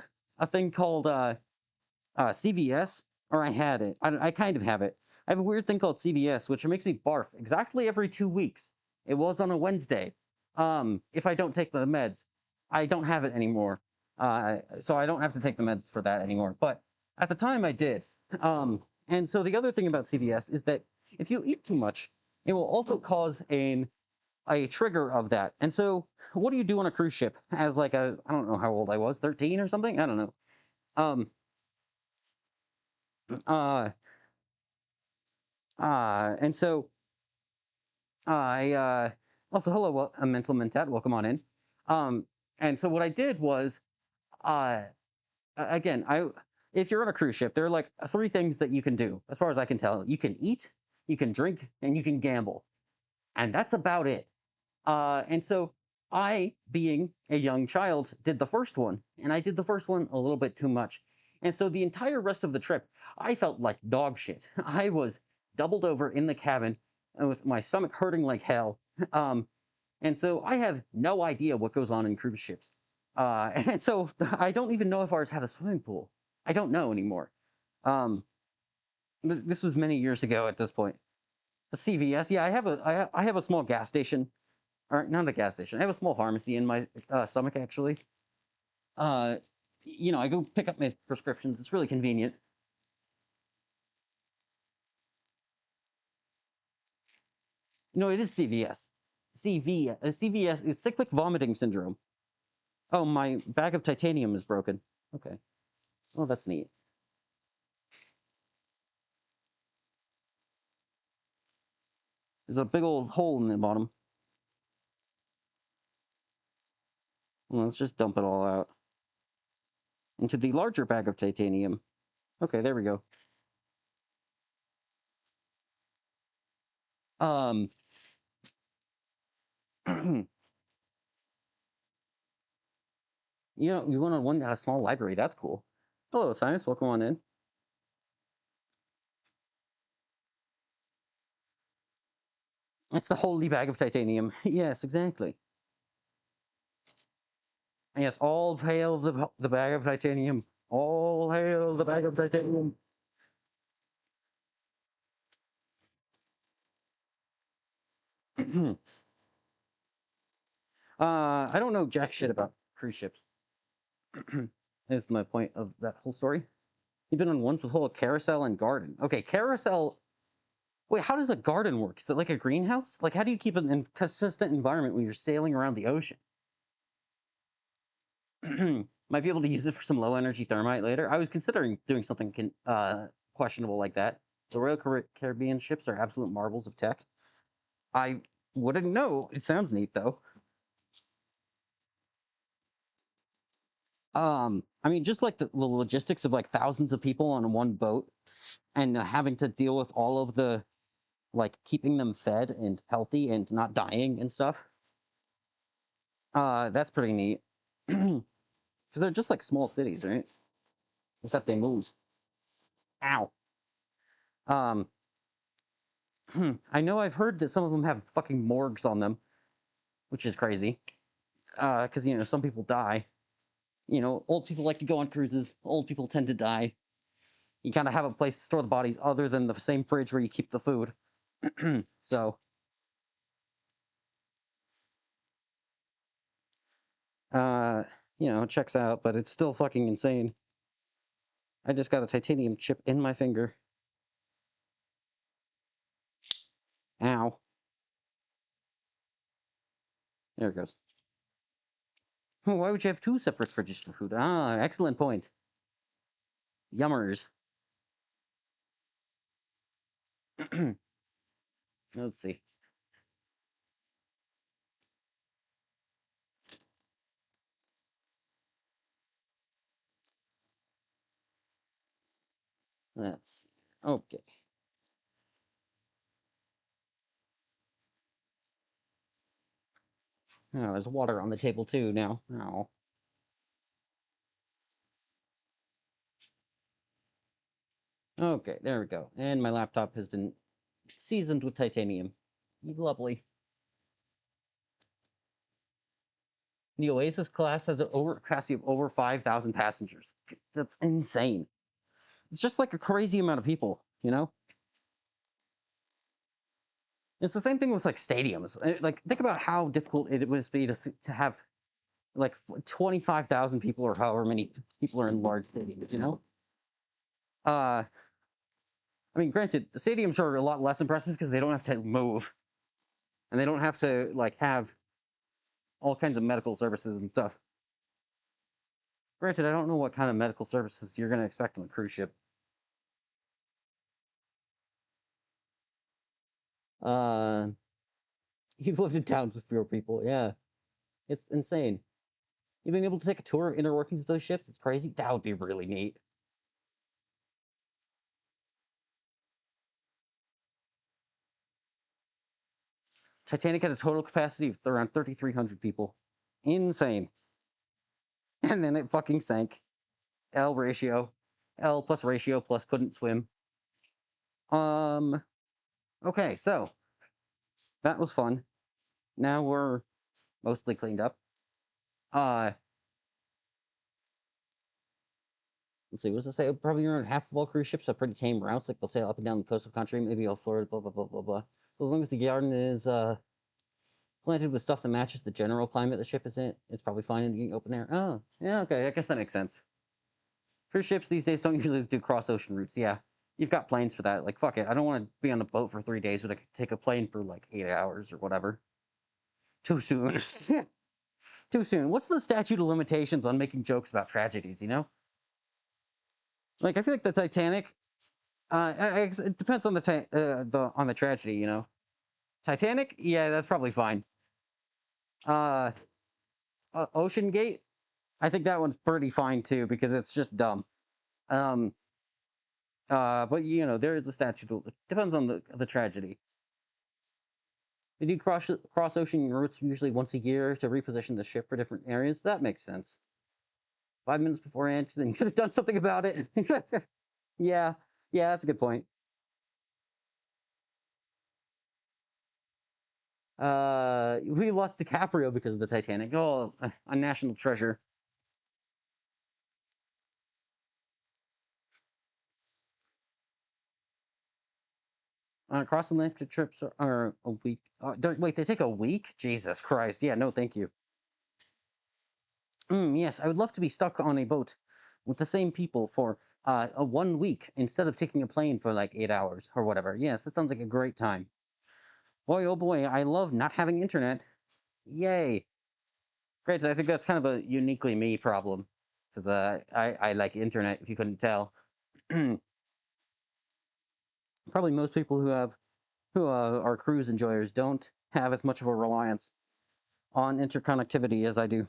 thing called CVS, or I had it. I kind of have it. I have a weird thing called CVS, which makes me barf exactly every 2 weeks. It was on a Wednesday. If I don't take the meds, I don't have it anymore. So I don't have to take the meds for that anymore. But at the time, I did. And so the other thing about CVS is that if you eat too much, it will also cause a trigger of that. And so, what do you do on a cruise ship as like I don't know how old I was, 13 or something? I don't know. Um, uh, and so I also hello, mental mentat, welcome on in. Um, and so what I did was, uh, again, I if you're on a cruise ship, there are like three things that you can do, as far as I can tell. You can eat, you can drink, and you can gamble, and that's about it. And so I, being a young child, did the first one, and I did the first one a little bit too much. And so the entire rest of the trip, I felt like dog shit. I was doubled over in the cabin and with my stomach hurting like hell. Um, and so I have no idea what goes on in cruise ships. And so I don't even know if ours had a swimming pool. I don't know anymore. Um, This was many years ago at this point. The CVS, yeah, I have a small gas station, or not a gas station. I have a small pharmacy in my stomach actually. Uh, I go pick up my prescriptions. It's really convenient. No, it is CVS. CVS is cyclic vomiting syndrome. Oh, my bag of titanium is broken. Okay. Oh, that's neat. There's a big old hole in the bottom. Well, let's just dump it all out into the larger bag of titanium. Okay, there we go. Um, you want to one a small library. That's cool. Hello, Science. Welcome on in. It's the holy bag of titanium. Yes, exactly. Yes, all hail the bag of titanium. All hail the bag of titanium. I don't know jack shit about cruise ships. Is my point of that whole story. You've been on ones with whole carousel and garden. Okay, carousel. Wait, how does a garden work? Is it like a greenhouse? Like, how do you keep an consistent environment when you're sailing around the ocean? Might be able to use it for some low energy thermite later. I was considering doing something questionable like that. The Royal Caribbean ships are absolute marvels of tech. I wouldn't know. It sounds neat though. I mean, just like the logistics of like thousands of people on one boat and having to deal with all of the like keeping them fed and healthy and not dying and stuff. That's pretty neat. Because they're just like small cities, right? Except they move. Ow. Um, I know I've heard that some of them have fucking morgues on them, which is crazy. Because some people die. Old people like to go on cruises. Old people tend to die. You kind of have a place to store the bodies other than the same fridge where you keep the food. So, uh, it checks out, but it's still fucking insane. I just got a titanium chip in my finger. Ow. There it goes. Why would you have two separate fridges for food? Ah, excellent point. Yummers. Let's see. Let's see. Okay. Oh, there's water on the table too now. Oh. Okay, there we go. And my laptop has been seasoned with titanium. Lovely. The Oasis class has an over capacity of over 5,000 passengers. That's insane. It's just like a crazy amount of people. It's the same thing with like stadiums. Like, think about how difficult it would be to have like 25,000 people or however many people are in large stadiums. Uh, I mean, granted, the stadiums are a lot less impressive because they don't have to move and they don't have to like have all kinds of medical services and stuff. Granted, I don't know what kind of medical services you're going to expect on a cruise ship. Uh, you've lived in towns with fewer people, yeah. It's insane. You being able to take a tour of inner workings of those ships, it's crazy. That would be really neat. Titanic had a total capacity of around 3,300 people. Insane. And then it fucking sank. L ratio. L plus ratio plus couldn't swim. Um, okay, so that was fun. Now we're mostly cleaned up. Uh, let's see, what does it say? Probably around half of all cruise ships have pretty tame routes, like they'll sail up and down the coast of the country, maybe all Florida, blah, blah, blah, blah, blah. So as long as the garden is planted with stuff that matches the general climate the ship is in, it's probably fine in the open air. Oh, yeah, okay, I guess that makes sense. Cruise ships these days don't usually do cross-ocean routes, yeah. You've got planes for that. Like, fuck it, I don't want to be on a boat for 3 days, but I could take a plane for, like, 8 hours or whatever. Too soon. Too soon. What's the statute of limitations on making jokes about tragedies, you know? Like, I feel like the Titanic, it depends on the tragedy, you know? Titanic? Yeah, that's probably fine. Uh, Ocean Gate? I think that one's pretty fine too because it's just dumb. Um, but you know, there is a statute. It depends on the tragedy. They do cross ocean routes usually once a year to reposition the ship for different areas. That makes sense. 5 minutes beforehand, then you could have done something about it. Yeah, yeah, that's a good point. We lost DiCaprio because of the Titanic. Oh, a national treasure. Cross-Atlantic trips are a week. Wait, they take a week? Jesus Christ. Yeah, no, thank you. Yes, I would love to be stuck on a boat with the same people for a 1 week instead of taking a plane for like 8 hours or whatever. Yes, that sounds like a great time. Boy, oh boy, I love not having internet. Yay. Great, I think that's kind of a uniquely me problem. Because I like internet, if you couldn't tell. Probably most people who are cruise enjoyers don't have as much of a reliance on interconnectivity as I do.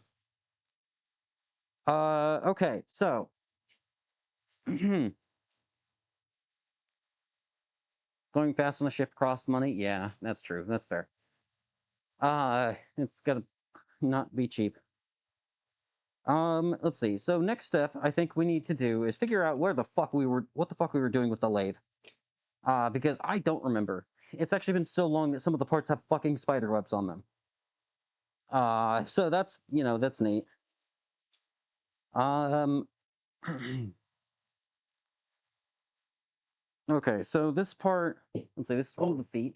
Okay, so going fast on a ship costs money. Yeah, that's true. That's fair. It's gotta not be cheap. Let's see. So next step, I think we need to do is figure out what the fuck we were doing with the lathe. Because I don't remember. It's actually been so long that some of the parts have fucking spider webs on them. So that's, you know, that's neat. Um, okay, so this part, let's see, this is one of the feet.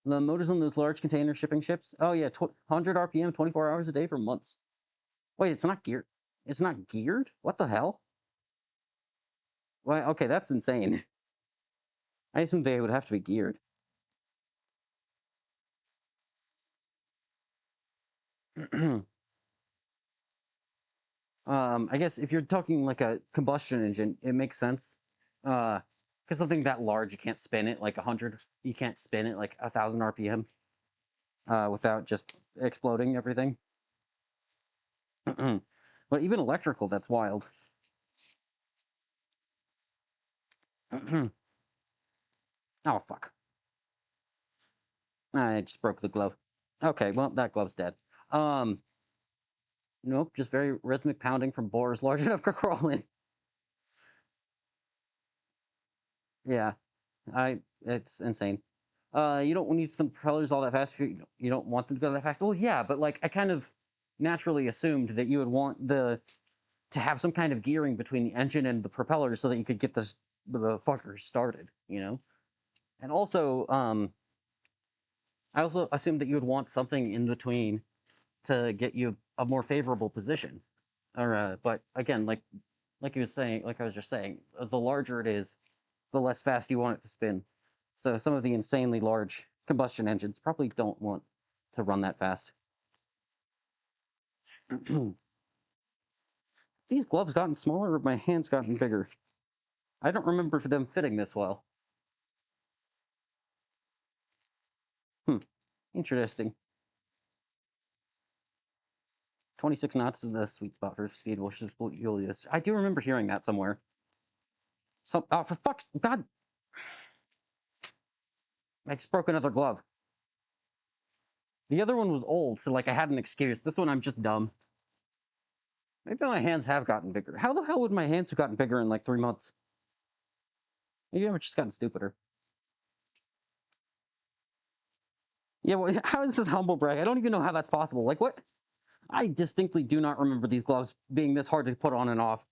The motors on those large container shipping ships. Oh yeah, 100 RPM, 24 hours a day for months. Wait, it's not geared. It's not geared? What the hell? Why? Okay, that's insane. I assumed they would have to be geared. I guess if you're talking like a combustion engine, it makes sense. Because something that large, you can't spin it like 100. You can't spin it like 1,000 RPM without just exploding everything. But even electrical, that's wild. Oh fuck! I just broke the glove. Okay, well that glove's dead. Um, nope, just very rhythmic pounding from bores large enough to crawl in. Yeah, it's insane. You don't need to spin the propellers all that fast. You don't want them to go that fast. Well, yeah, but like I kind of naturally assumed that you would want to have some kind of gearing between the engine and the propellers so that you could get the fuckers started. You know, and also I also assumed that you would want something in between to get you a more favorable position. Or but again, like you was saying, like I was just saying, the larger it is, the less fast you want it to spin. So some of the insanely large combustion engines probably don't want to run that fast. These gloves gotten smaller or my hands gotten bigger? I don't remember them fitting this well. Hmm. Interesting. 26 knots is the sweet spot for speed, which is Julius. I do remember hearing that somewhere. So, oh, for fuck's God! I just broke another glove. The other one was old, so like I had an excuse. This one I'm just dumb. Maybe my hands have gotten bigger. How the hell would my hands have gotten bigger in like 3 months? Maybe I've just gotten stupider. Yeah, well, how is this humble brag? I don't even know how that's possible. Like, what? I distinctly do not remember these gloves being this hard to put on and off.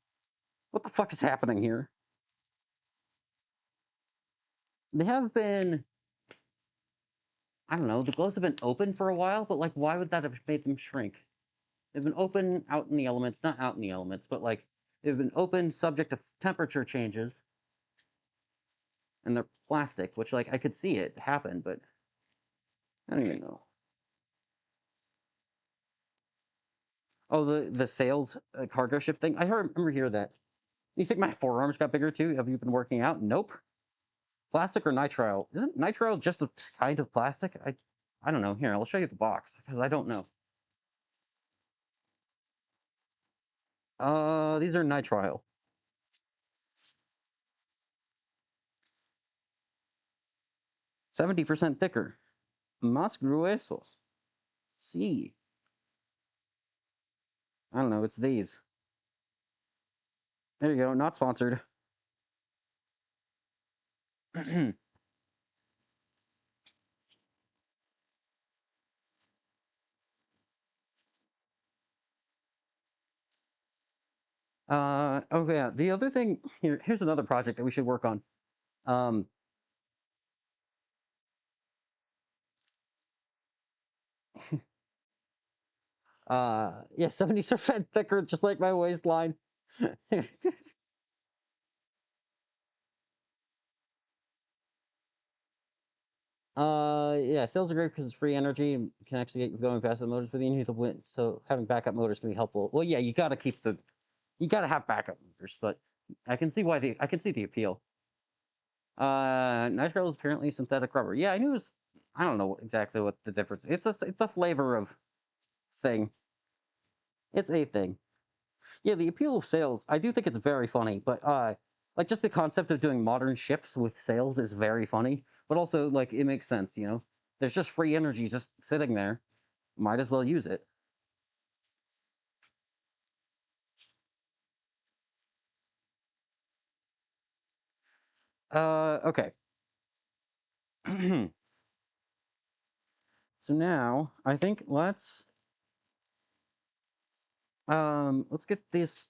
What the fuck is happening here? They have been... I don't know, the gloves have been open for a while, but, like, why would that have made them shrink? They've been open out in the elements, not out in the elements, but, like, they've been open subject to temperature changes. And they're plastic, which, like, I could see it happen, but I don't even know. Oh, the sales cargo ship thing. I remember hear that. You think my forearms got bigger too? Have you been working out? Nope. Plastic or nitrile? Isn't nitrile just a kind of plastic? I don't know. Here, I'll show you the box because I don't know. These are nitrile. 70% thicker. Más gruesos. Sí. I don't know. It's these. There you go. Not sponsored. Oh yeah. The other thing here's another project that we should work on. Um, yeah, 70% thicker, just like my waistline. Yeah, cells are great because it's free energy and can actually get you going faster than motors, but you need the wind, so having backup motors can be helpful. Well, yeah, you gotta have backup motors, but I can see I can see the appeal. Nitrile is apparently synthetic rubber. Yeah, I knew it was, I don't know exactly what the difference. It's a flavor of thing. It's a thing. Yeah, the appeal of sails, I do think it's very funny, but like just the concept of doing modern ships with sails is very funny, but also like it makes sense, you know? There's just free energy just sitting there. Might as well use it. Okay. So now I think let's get this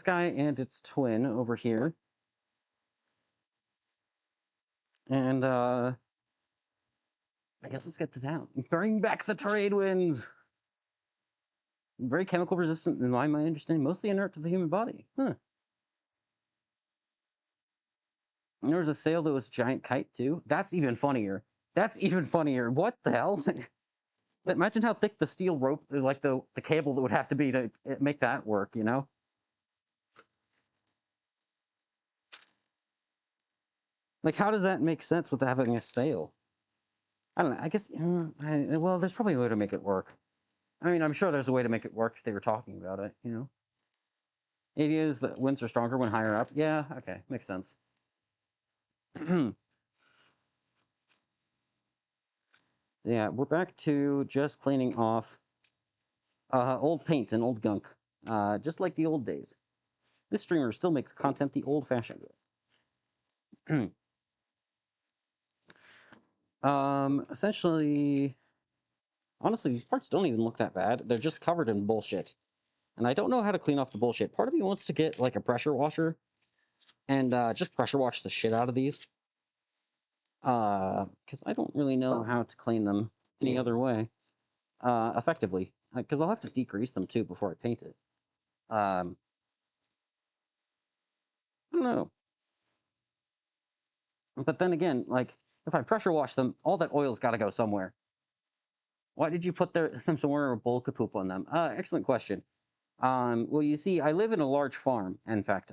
guy and its twin over here. And I guess let's get to town. Bring back the trade winds. Very chemical resistant, in my understanding, mostly inert to the human body. Huh. There was a sail that was giant kite too. That's even funnier. That's even funnier. What the hell? Imagine how thick the steel rope, like the cable that would have to be to make that work, you know? Like, how does that make sense with having a sail? I don't know. I guess, well, there's probably a way to make it work. I mean, I'm sure there's a way to make it work if they were talking about it, you know? It is that winds are stronger when higher up. Yeah, okay, makes sense. Yeah, we're back to just cleaning off old paint and old gunk, just like the old days. This streamer still makes content the old-fashioned way. Essentially, honestly, these parts don't even look that bad. They're just covered in bullshit. And I don't know how to clean off the bullshit. Part of me wants to get, like, a pressure washer and just pressure wash the shit out of these. Because I don't really know how to clean them any other way, effectively. Because I'll have to degrease them, too, before I paint it. I don't know. But then again, like, if I pressure wash them, all that oil's got to go somewhere. Why did you put them somewhere or a bull could poop on them? Excellent question. Well, you see, I live in a large farm, in fact,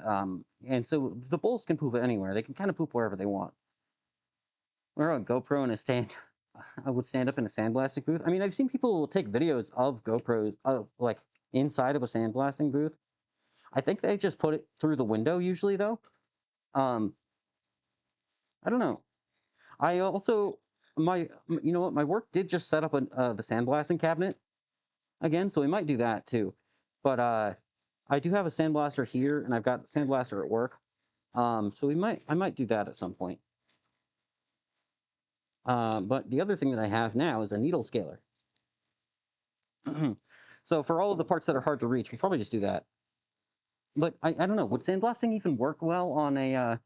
and so the bulls can poop anywhere. They can kind of poop wherever they want. We're on GoPro in a stand. I would stand up in a sandblasting booth. I mean, I've seen people take videos of GoPros, like inside of a sandblasting booth. I think they just put it through the window usually, though. Um, I don't know. I also you know what? My work did just set up the sandblasting cabinet again, so we might do that too. But I do have a sandblaster here, and I've got a sandblaster at work. So I might do that at some point. But the other thing that I have now is a needle scaler. So for all of the parts that are hard to reach, we'll probably just do that. But I don't know, would sandblasting even work well on a uh,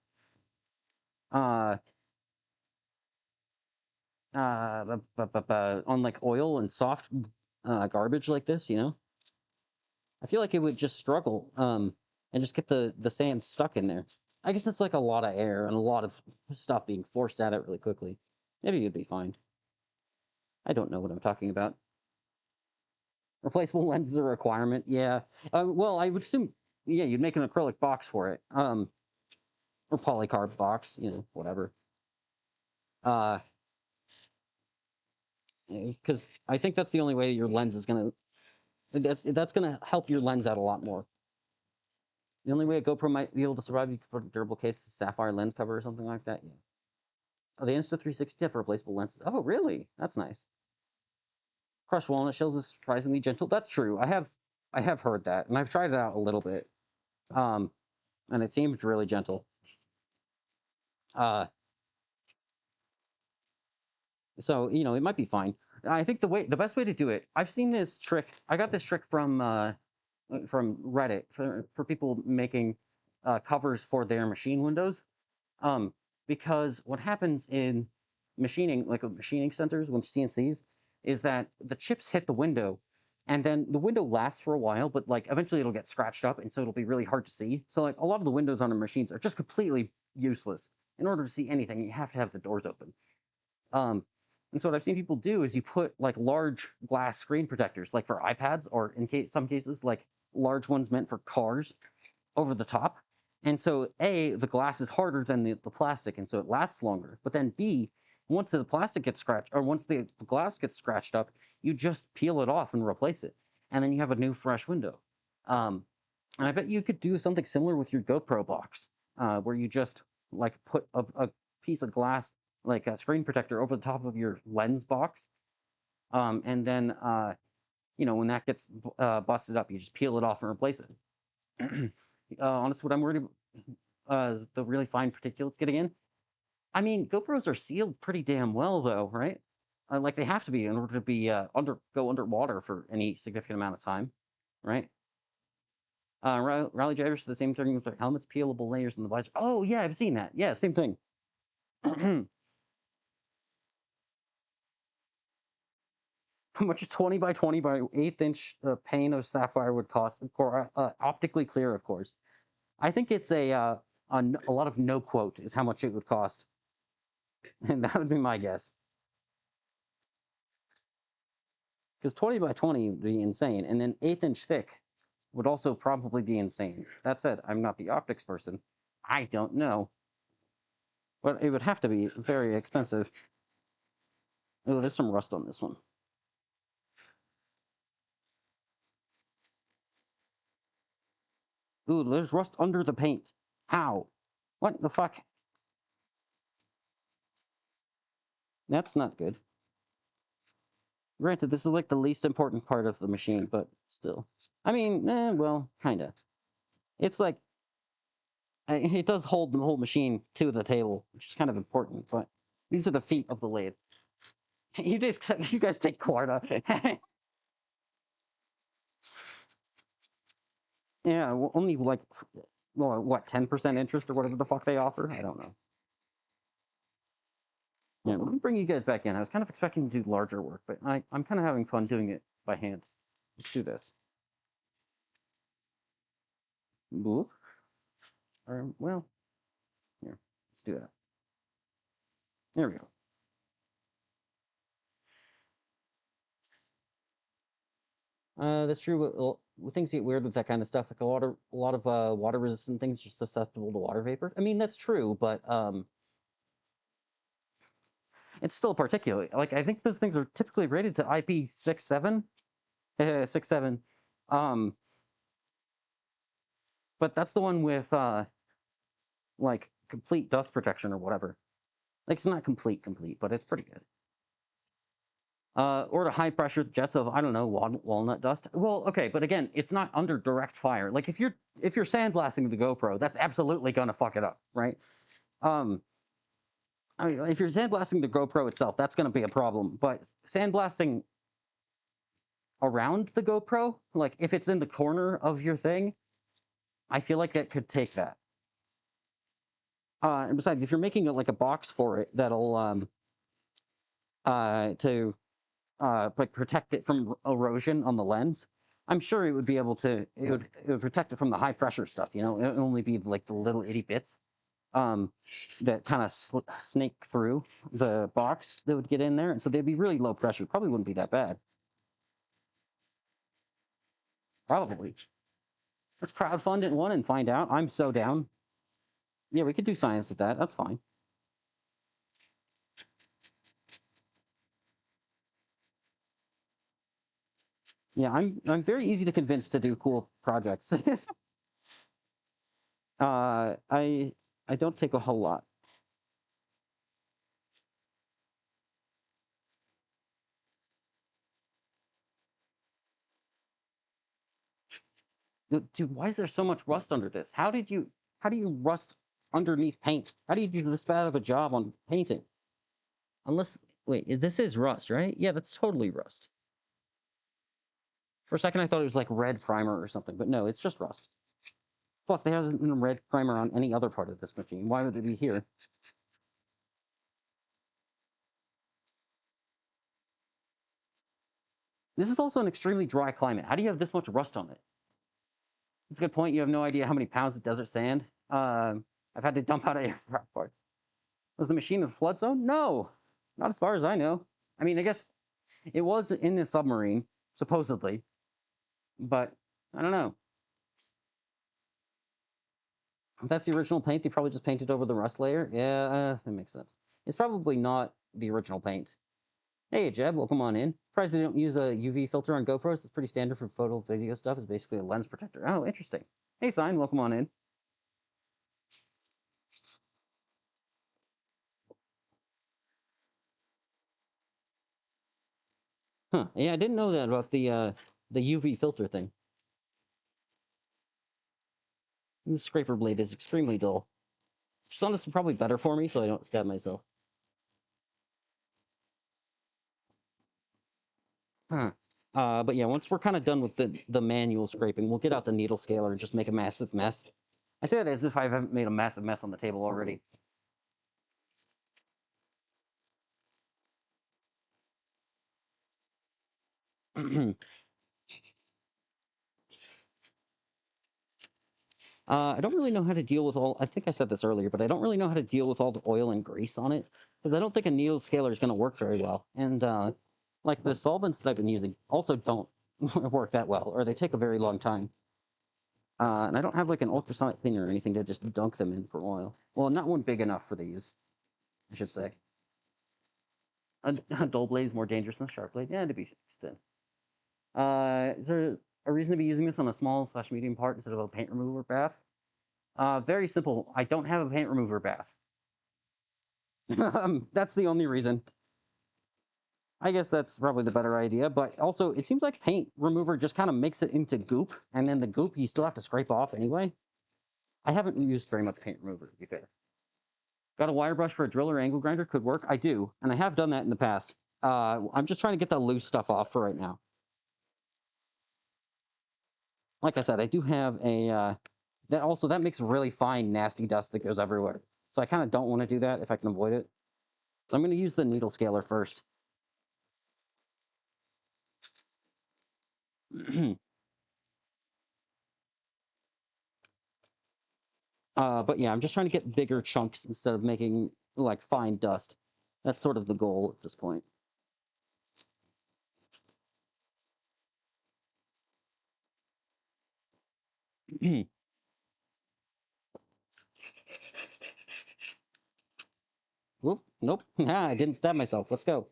on like oil and soft garbage like this, you know? I feel like it would just struggle and just get the sand stuck in there. I guess that's like a lot of air and a lot of stuff being forced at it really quickly. Maybe you'd be fine. I don't know what I'm talking about. Replaceable lenses are a requirement. Yeah. Well, I would assume, yeah, you'd make an acrylic box for it. Or polycarb box, you know, whatever. Uh, because I think that's the only way your lens is gonna. That's gonna help your lens out a lot more. The only way a GoPro might be able to survive, you could put a durable case, sapphire lens cover, or something like that. Yeah. Oh, the Insta360 have replaceable lenses. Oh, really? That's nice. Crushed walnut shells is surprisingly gentle. That's true. I have heard that, and I've tried it out a little bit. Um, and it seems really gentle. Uh, so you know, it might be fine. I think the best way to do it. I've seen this trick. I got this trick from Reddit for people making covers for their machine windows. Um, because what happens in machining, like machining centers with CNCs, is that the chips hit the window, and then the window lasts for a while, but like eventually it'll get scratched up, and so it'll be really hard to see. So like a lot of the windows on our machines are just completely useless. In order to see anything, you have to have the doors open. Um, and so what I've seen people do is you put like large glass screen protectors, like for iPads, or in some cases, like large ones meant for cars, over the top. And so A, the glass is harder than the plastic, and so it lasts longer. But then B, once the plastic gets scratched, or once the glass gets scratched up, you just peel it off and replace it. And then you have a new fresh window. Um, and I bet you could do something similar with your GoPro box, where you just like put a piece of glass, like a screen protector, over the top of your lens box. And then, you know, when that gets busted up, you just peel it off and replace it. Honestly, what I'm worried is the really fine particulates getting in. I mean, GoPros are sealed pretty damn well, though, right? Like they have to be in order to be go underwater for any significant amount of time, right? Rally drivers for the same thing with their helmets, peelable layers in the visor. Oh yeah, I've seen that. Yeah, same thing. How much a 20 by 20 by 1/8 inch pane of sapphire would cost? Optically clear, of course. I think it's a lot of no quote is how much it would cost, and that would be my guess. Because 20 by 20 would be insane, and then 1/8 inch thick would also probably be insane. That said, I'm not the optics person. I don't know. But it would have to be very expensive. Oh, there's some rust on this one. Ooh, there's rust under the paint. How? What the fuck? That's not good. Granted, this is like the least important part of the machine, but still. I mean, well, kinda. It's like, it does hold the whole machine to the table, which is kind of important, but these are the feet of the lathe. You guys take Florida. Yeah, well, only like, well, what, 10% interest or whatever the fuck they offer? I don't know. Yeah, let me bring you guys back in. I was kind of expecting to do larger work, but I'm kind of having fun doing it by hand. Let's do this. Boop. Or, well, here, let's do that. There we go. That's true. Things get weird with that kind of stuff. Like a lot of water resistant things are susceptible to water vapor. I mean, that's true, but it's still particulate. Like I think those things are typically rated to IP67, 67. Um, but that's the one with like complete dust protection or whatever. Like it's not complete, but it's pretty good. Or to high pressure jets of, I don't know, walnut dust. Well, okay, but again, it's not under direct fire. Like if you're sandblasting the GoPro, that's absolutely gonna fuck it up, right? Um, I mean, if you're sandblasting the GoPro itself, that's gonna be a problem. But sandblasting around the GoPro, like if it's in the corner of your thing, I feel like that could take that. And besides, if you're making like a box for it that'll to like protect it from erosion on the lens, I'm sure it would be able to. It would protect it from the high pressure stuff. You know, it would only be like the little itty bits um, that kind of snake through the box that would get in there, and so they'd be really low pressure. Probably wouldn't be that bad. Probably. Let's crowdfund it one and find out. I'm so down. Yeah, we could do science with that. That's fine. Yeah, I'm very easy to convince to do cool projects. uh, I I don't take a whole lot. Dude, why is there so much rust under this? How do you rust underneath paint? How do you do this bad of a job on painting? Unless, wait, this is rust, right? Yeah, that's totally rust. For a second, I thought it was like red primer or something, but no, it's just rust. Plus, there hasn't been red primer on any other part of this machine. Why would it be here? This is also an extremely dry climate. How do you have this much rust on it? That's a good point. You have no idea how many pounds of desert sand I've had to dump out of aircraft parts. Was the machine in a flood zone? No, not as far as I know. I mean, I guess it was in a submarine, supposedly, but I don't know. If that's the original paint, they probably just painted over the rust layer. Yeah, that makes sense. It's probably not the original paint. Hey, Jeb, welcome on in. Surprised they don't use a UV filter on GoPros. It's pretty standard for photo video stuff. It's basically a lens protector. Oh, interesting. Hey, Sign, welcome on in. Huh? Yeah, I didn't know that about the UV filter thing. The scraper blade is extremely dull. Which is honestly probably better for me, so I don't stab myself. Huh. But yeah, once we're kind of done with the manual scraping, we'll get out the needle scaler and just make a massive mess. I say that as if I haven't made a massive mess on the table already. I don't really know how to deal with all. I think I said this earlier, but I don't really know how to deal with all the oil and grease on it because I don't think a needle scaler is going to work very well. And like the solvents that I've been using also don't work that well, or they take a very long time. And I don't have like an ultrasonic cleaner or anything to just dunk them in for oil. Well, not one big enough for these, I should say. A dull blade is more dangerous than a sharp blade. Yeah, to be extent. Is there a reason to be using this on a small slash medium part instead of a paint remover bath? Very simple. I don't have a paint remover bath. That's the only reason. I guess that's probably the better idea, but also it seems like paint remover just kind of makes it into goop, and then the goop you still have to scrape off anyway. I haven't used very much paint remover, to be fair. Got a wire brush for a drill or angle grinder? Could work. I do, and I have done that in the past. I'm just trying to get the loose stuff off for right now. Like I said, I do have a that makes really fine, nasty dust that goes everywhere. So I kind of don't want to do that if I can avoid it. So I'm going to use the needle scaler first. But yeah, I'm just trying to get bigger chunks instead of making like fine dust. That's sort of the goal at this point. Whoop, nope. Ah, I didn't stab myself. Let's go.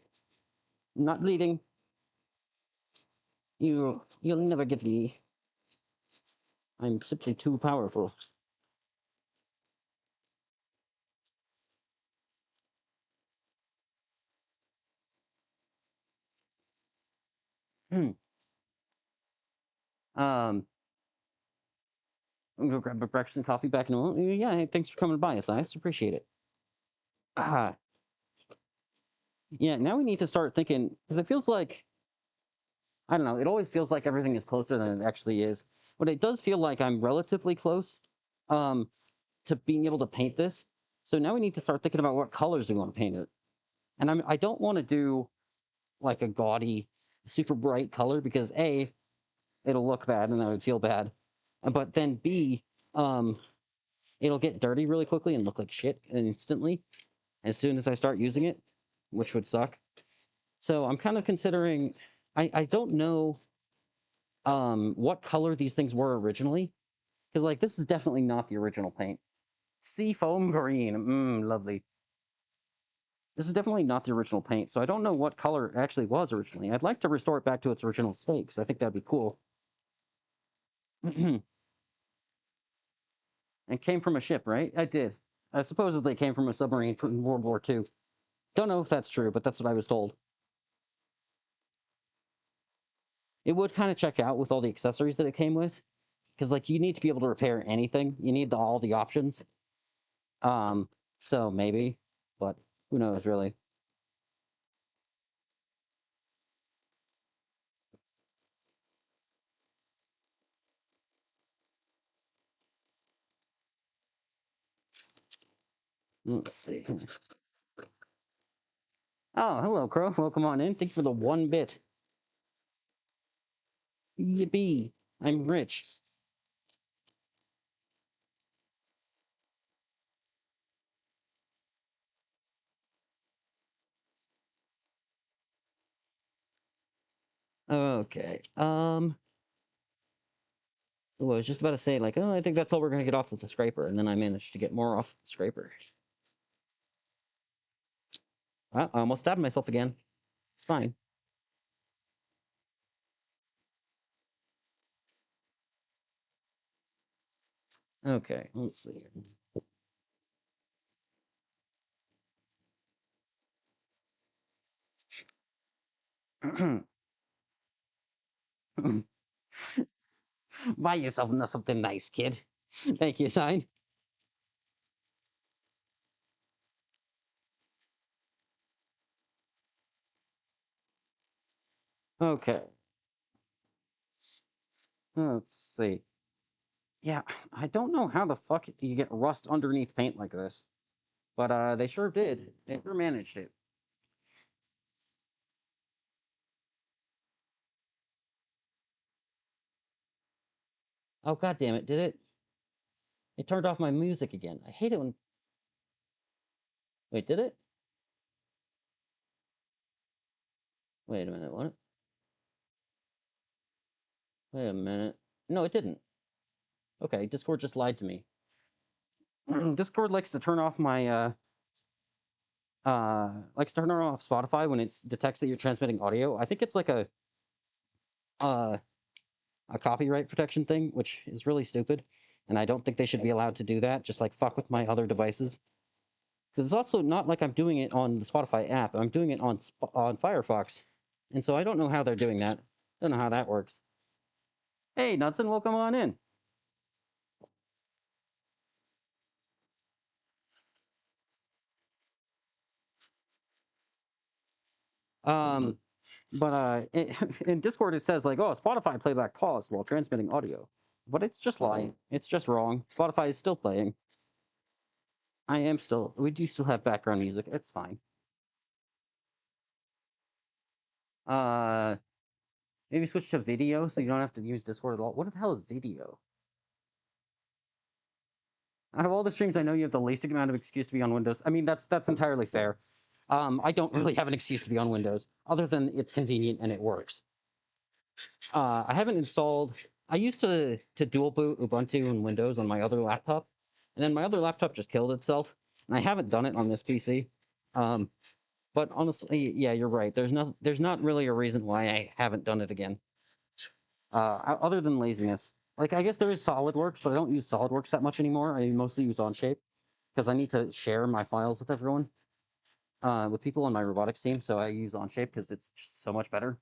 I'm not bleeding. You'll never get me. I'm simply too powerful. um, I'm gonna grab a breakfast and coffee back in a moment. Yeah, hey, thanks for coming by, Esias. Appreciate it. Ah, yeah. Now we need to start thinking because it feels like I don't know. It always feels like everything is closer than it actually is. But it does feel like I'm relatively close um, to being able to paint this. So now we need to start thinking about what colors we want to paint it. And I don't want to do like a gaudy, super bright color because A, it'll look bad and I would feel bad. But then B, um, it'll get dirty really quickly and look like shit instantly as soon as I start using it, which would suck. So I'm kind of considering. I don't know what color these things were originally because like this is definitely not the original paint. Sea foam green, lovely. This is definitely not the original paint, so I don't know what color it actually was originally. I'd like to restore it back to its original state because I think that'd be cool. It came from a ship, right? I did. I supposedly came from a submarine from World War II. Don't know if that's true, but that's what I was told. It would kind of check out with all the accessories that it came with, because like you need to be able to repair anything. You need all the options. Um, so maybe, but who knows really. Let's see. Oh, hello, Crow. Welcome on in. Thank you for the 1 bit. Yippee! I'm rich. Okay. Oh, I was just about to say, like, oh, I think that's all we're gonna get off with the scraper, and then I managed to get more off the scraper. I almost stabbed myself again. It's fine. Okay, let's see. Buy yourself something nice, kid. Thank you, sign. Okay, let's see. Yeah, I don't know how the fuck you get rust underneath paint like this, but they sure did. They sure managed it. Oh god damn it! Did it? It turned off my music again. I hate it when. Wait, did it? Wait a minute. What? Wait a minute. No, it didn't. Okay, Discord just lied to me. Discord likes to turn off my likes to turn off Spotify when it detects that you're transmitting audio. I think it's like uh a copyright protection thing, which is really stupid. And I don't think they should be allowed to do that. Just like fuck with my other devices. Because it's also not like I'm doing it on the Spotify app. I'm doing it on Firefox, and so I don't know how they're doing that. Don't know how that works. Hey, Knudsen, welcome on in. Um, but in Discord it says like, oh, Spotify playback paused while transmitting audio, but it's just lying. It's just wrong. Spotify is still playing. I am still. We do still have background music. It's fine. Uh, maybe switch to video so you don't have to use Discord at all. What the hell is video? Out of all the streams, I know you have the least amount of excuse to be on Windows. I mean, that's entirely fair. I don't really have an excuse to be on Windows, other than it's convenient and it works. I haven't installed. I used to dual boot Ubuntu and Windows on my other laptop, and then my other laptop just killed itself, and I haven't done it on this PC. Um, but honestly, yeah, you're right. There's not really a reason why I haven't done it again, other than laziness. Like I guess there is SolidWorks, but I don't use SolidWorks that much anymore. I mostly use Onshape because I need to share my files with everyone, with people on my robotics team. So I use Onshape because it's just so much better.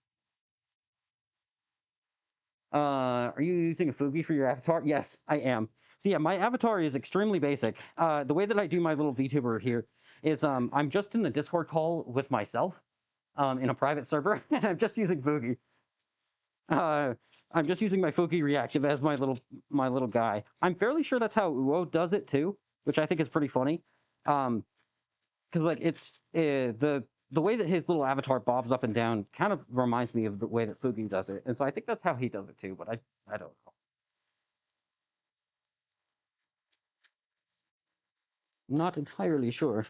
Are you using a Fugi for your avatar? Yes, I am. So yeah, my avatar is extremely basic. The way that I do my little VTuber here is I'm just in the Discord call with myself in a private server, and I'm just using Fugi. Uh, I'm just using my Fuki reactive as my little guy. I'm fairly sure that's how Uo does it too, which I think is pretty funny. Because like it's the way that his little avatar bobs up and down kind of reminds me of the way that Fuki does it, and so I think that's how he does it too. But I don't know. Not entirely sure.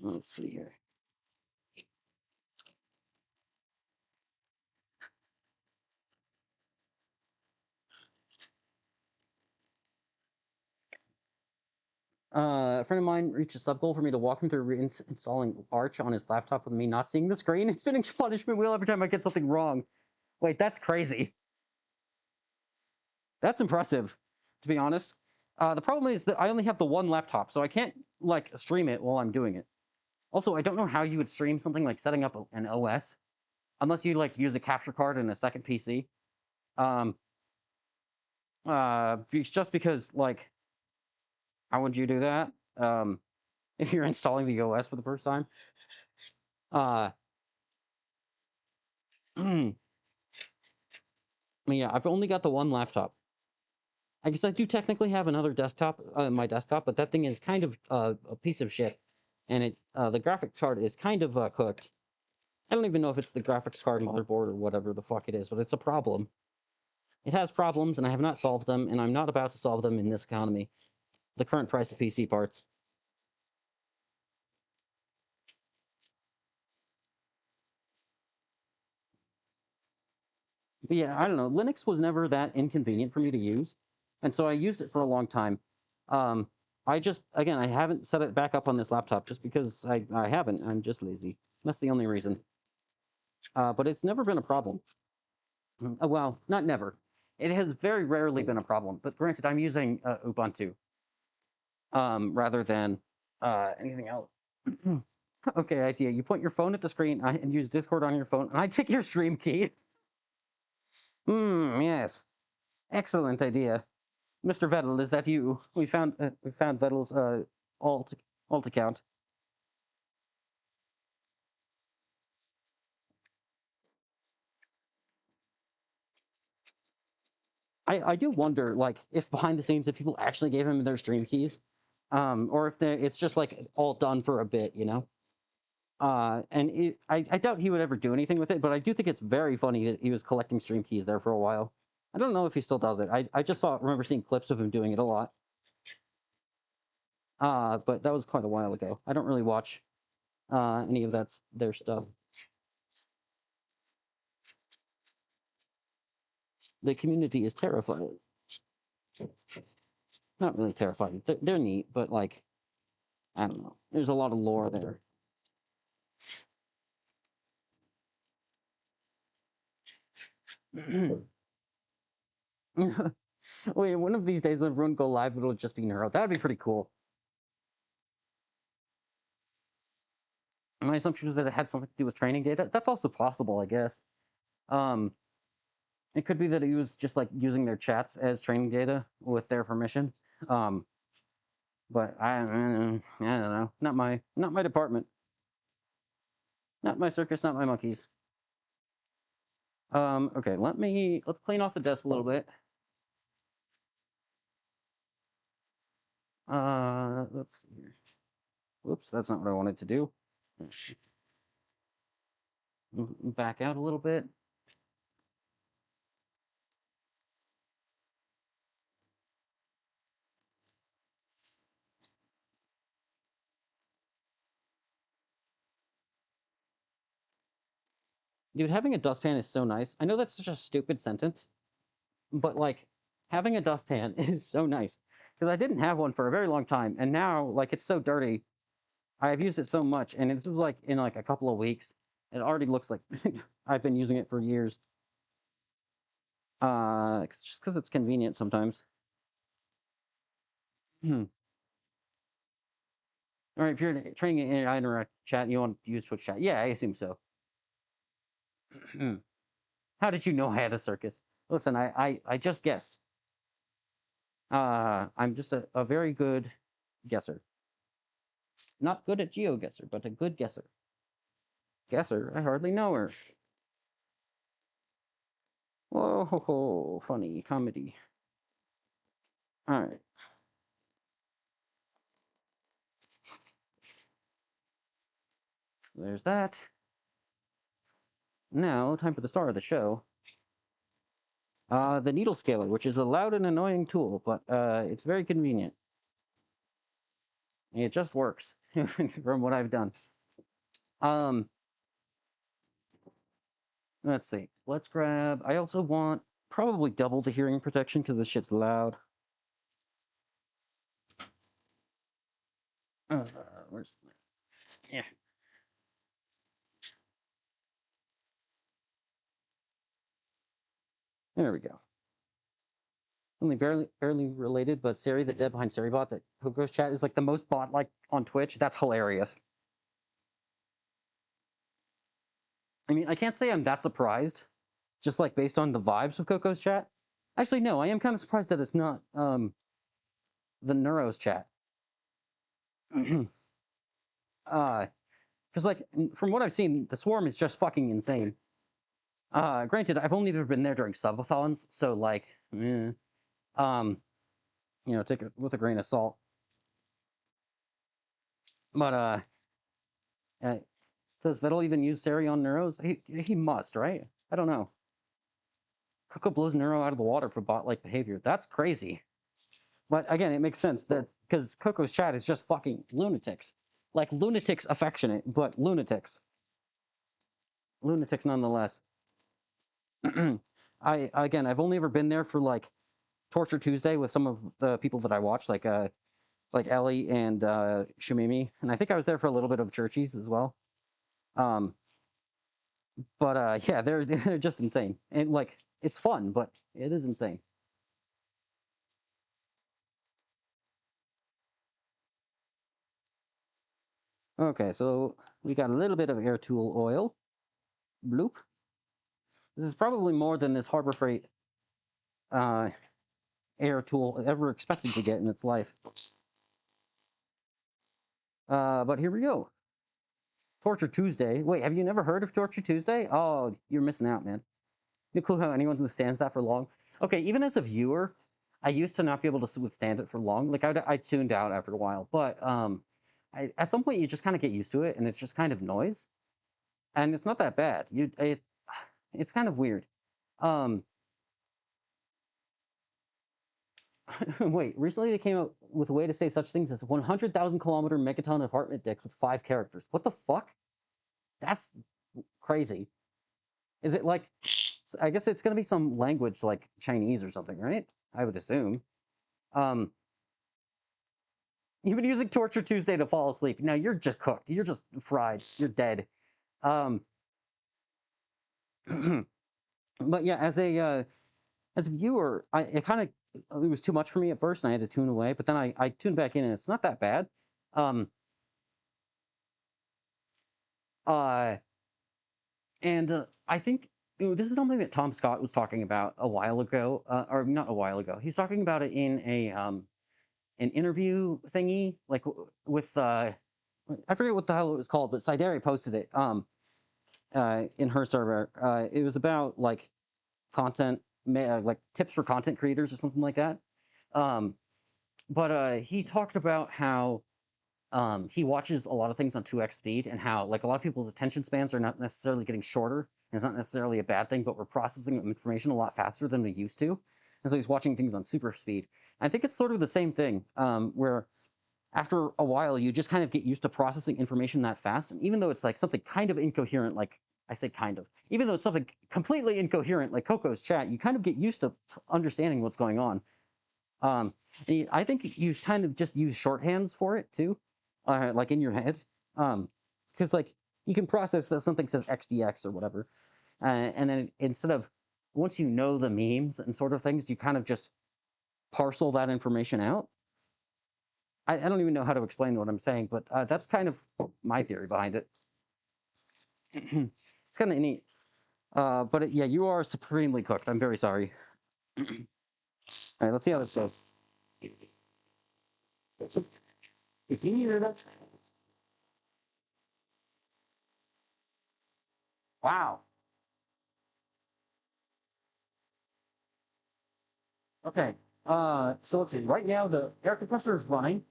Let's see here. A friend of mine reached a sub goal for me to walk him through reinstalling Arch on his laptop with me not seeing the screen. It's spinning punishment wheel every time I get something wrong. Wait, that's crazy. That's impressive, to be honest. The problem is that I only have the one laptop, so I can't like stream it while I'm doing it. Also, I don't know how you would stream something like setting up an OS unless you like use a capture card and a second PC. Um, just because like, how would you do that? If you're installing the OS for the first time. Uh, yeah, I've only got the one laptop. I guess I do technically have another desktop, my desktop, but that thing is kind of a piece of shit, and the graphics card is kind of cooked. I don't even know if it's the graphics card motherboard or whatever the fuck it is, but it's a problem. It has problems, and I have not solved them, and I'm not about to solve them in this economy. The current price of PC parts. But yeah, I don't know. Linux was never that inconvenient for me to use, and so I used it for a long time. Um, I just, again, I haven't set it back up on this laptop just because I haven't. I'm just lazy. That's the only reason. But it's never been a problem. Well, not never. It has very rarely been a problem. But granted, I'm using Ubuntu rather than anything else. Okay, idea. You point your phone at the screen and use Discord on your phone, and I take your stream key. Yes. Excellent idea. Mr. Vettel, is that you? We found Vettel's alt account. I do wonder, like, if behind the scenes, if people actually gave him their stream keys, or if it's just like all done for a bit, you know. I doubt he would ever do anything with it, but I do think it's very funny that he was collecting stream keys there for a while. I don't know if he still does it. I just remember seeing clips of him doing it a lot. But that was quite a while ago. I don't really watch any of their stuff. The community is terrifying. Not really terrifying. They're neat, but like, I don't know. There's a lot of lore there. Wait, one of these days when everyone go live, it'll just be Neuro. That would be pretty cool. My assumption is that it had something to do with training data. That's also possible, I guess. Um, it could be that he was just like using their chats as training data with their permission. Um, but I don't know. Not my department. Not my circus. Not my monkeys. Okay. Let's clean off the desk a little bit. Let's see. Whoops, that's not what I wanted to do. Back out a little bit. Dude, having a dustpan is so nice. I know that's such a stupid sentence, but like having a dustpan is so nice because I didn't have one for a very long time, and now like it's so dirty. I've used it so much, and this was like in like a couple of weeks. It already looks like I've been using it for years. Just because it's convenient sometimes. Hmm. All right, if you're training in AI interact chat, you want to use Twitch chat? Yeah, I assume so. How did you know I had a circus? Listen, I just guessed. I'm just a very good guesser. Not good at GeoGuessr, but a good guesser. Guesser? I hardly know her. Whoa, ho, ho, funny comedy. All right. There's that. Now, time for the star of the show. The needle scaler, which is a loud and annoying tool, but it's very convenient. It just works from what I've done. Um, let's see. Let's grab. I also want probably double the hearing protection because this shit's loud. Where's? Yeah. There we go. Only barely related, but Sari, the dead behind SariBot, that Coco's chat is like the most bot like on Twitch. That's hilarious. I mean, I can't say I'm that surprised, just like based on the vibes of Coco's chat. Actually, no, I am kind of surprised that it's not the Neuro's chat. Because like from what I've seen, the Swarm is just fucking insane. Granted, I've only ever been there during subathons, so like, take it with a grain of salt. But does Vettel even use Sari on Neuros? He must, right? I don't know. Coco blows Neuro out of the water for bot-like behavior. That's crazy. But again, it makes sense that because Coco's chat is just fucking lunatics. Like lunatics affectionate, but lunatics. Lunatics nonetheless. I've only ever been there for like Torture Tuesday with some of the people that I watch, like Ellie and Shumimi, and I think I was there for a little bit of Churchies as well. But yeah, they're just insane, and like it's fun, but it is insane. Okay, so we got a little bit of air tool oil. Bloop. This is probably more than this Harbor Freight uh, air tool ever expected to get in its life. But here we go. Torture Tuesday. Wait, have you never heard of Torture Tuesday? Oh, you're missing out, man. No clue how anyone withstands that for long. Okay, even as a viewer, I used to not be able to withstand it for long. Like I tuned out after a while, but at some point you just kind of get used to it, and it's just kind of noise, and it's not that bad. It's kind of weird. Um, wait, recently they came out with a way to say such things as 100,000 kilometer megaton apartment dicks with 5 characters. What the fuck? That's crazy. Is it like? I guess it's gonna be some language like Chinese or something, right? I would assume. Um, You've been using Torture Tuesday to fall asleep. Now you're just cooked. You're just fried. You're dead. Um, but yeah, as a viewer, it kind of it was too much for me at first, and I had to tune away. But then I tuned back in, and it's not that bad. Um, uh, and I think this is something that Tom Scott was talking about a while ago, or not a while ago. He's talking about it in a an interview thingy, like with I forget what the hell it was called, but Sideri posted it in her server. It was about like content, like tips for content creators or something like that. Um, but he talked about how he watches a lot of things on 2x speed and how like a lot of people's attention spans are not necessarily getting shorter. And it's not necessarily a bad thing, but we're processing information a lot faster than we used to. And so he's watching things on super speed. I think it's sort of the same thing where after a while, you just kind of get used to processing information that fast. And even though it's like something kind of incoherent, like I say kind of, even though it's something completely incoherent, like Coco's chat, you kind of get used to understanding what's going on. Um, I think you kind of just use shorthands for it too, like in your head. Because like you can process that something says XDX or whatever. And then instead of, once you know the memes and sort of things, you kind of just parcel that information out. I don't even know how to explain what I'm saying, but that's kind of my theory behind it. It's kind of neat. But yeah, you are supremely cooked. I'm very sorry. All right, let's see how this goes. If you hear that, wow. Okay. So let's see. Right now the air compressor is running.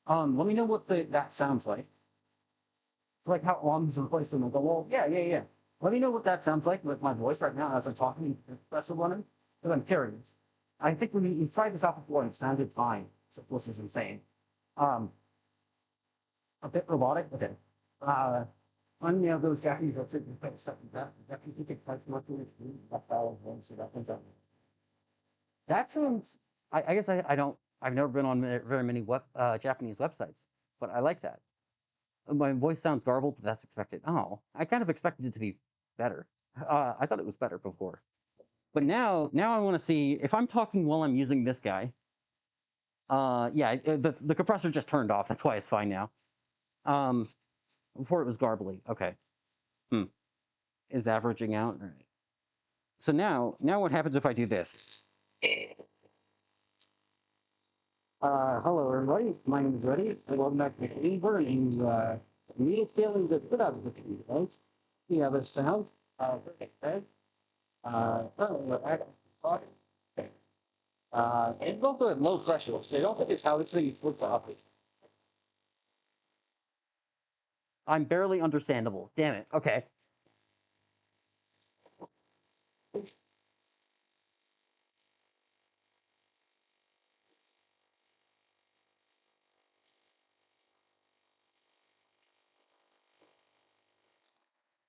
Let me know what that sounds like. It's like how arms replaced them. I go, well, yeah, yeah, yeah. Let me know what that sounds like with my voice right now as I'm talking compressor running. Because I'm curious. I think when you tried this out before and it sounded fine. So this is insane. Um, a bit robotic, okay. Uh, on those Japanese websites, you put stuff like that. Japanese can type much more that follows one, so that comes out. That sounds. I guess I don't. I've never been on very many Japanese websites, but I like that. My voice sounds garbled, but that's expected. Oh, I kind of expected it to be better. I thought it was better before, but now I want to see if I'm talking while I'm using this guy. Yeah, the compressor just turned off. That's why it's fine now. Um, Before it was garbly. Okay. Hmm. Is averaging out. All right. So now what happens if I do this? Hello everybody. My name is Reddy, and welcome back to Cleaver, and me feeling the good out of the video. We have a sound. Perfect bed. And go for low pressure. So I don't think it's how this thing is supposed to operate. I'm barely understandable. Damn it. Okay.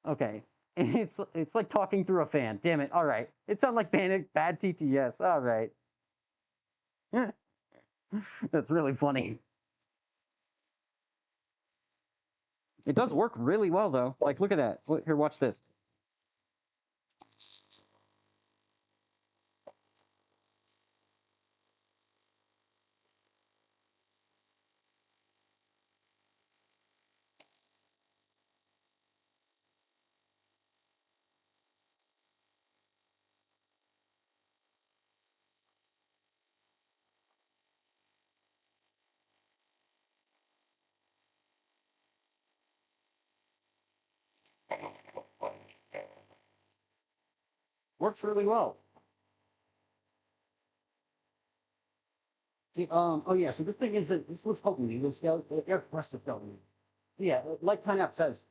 Okay. It's like talking through a fan. Damn it. All right. It sounds like bad TTS. All right. That's really funny. It does work really well though. Like look at that. Look, here, watch this. Works really well. See, oh yeah, so this thing is this was called needle scale, air compressor scale. Yeah, like Pineapple says,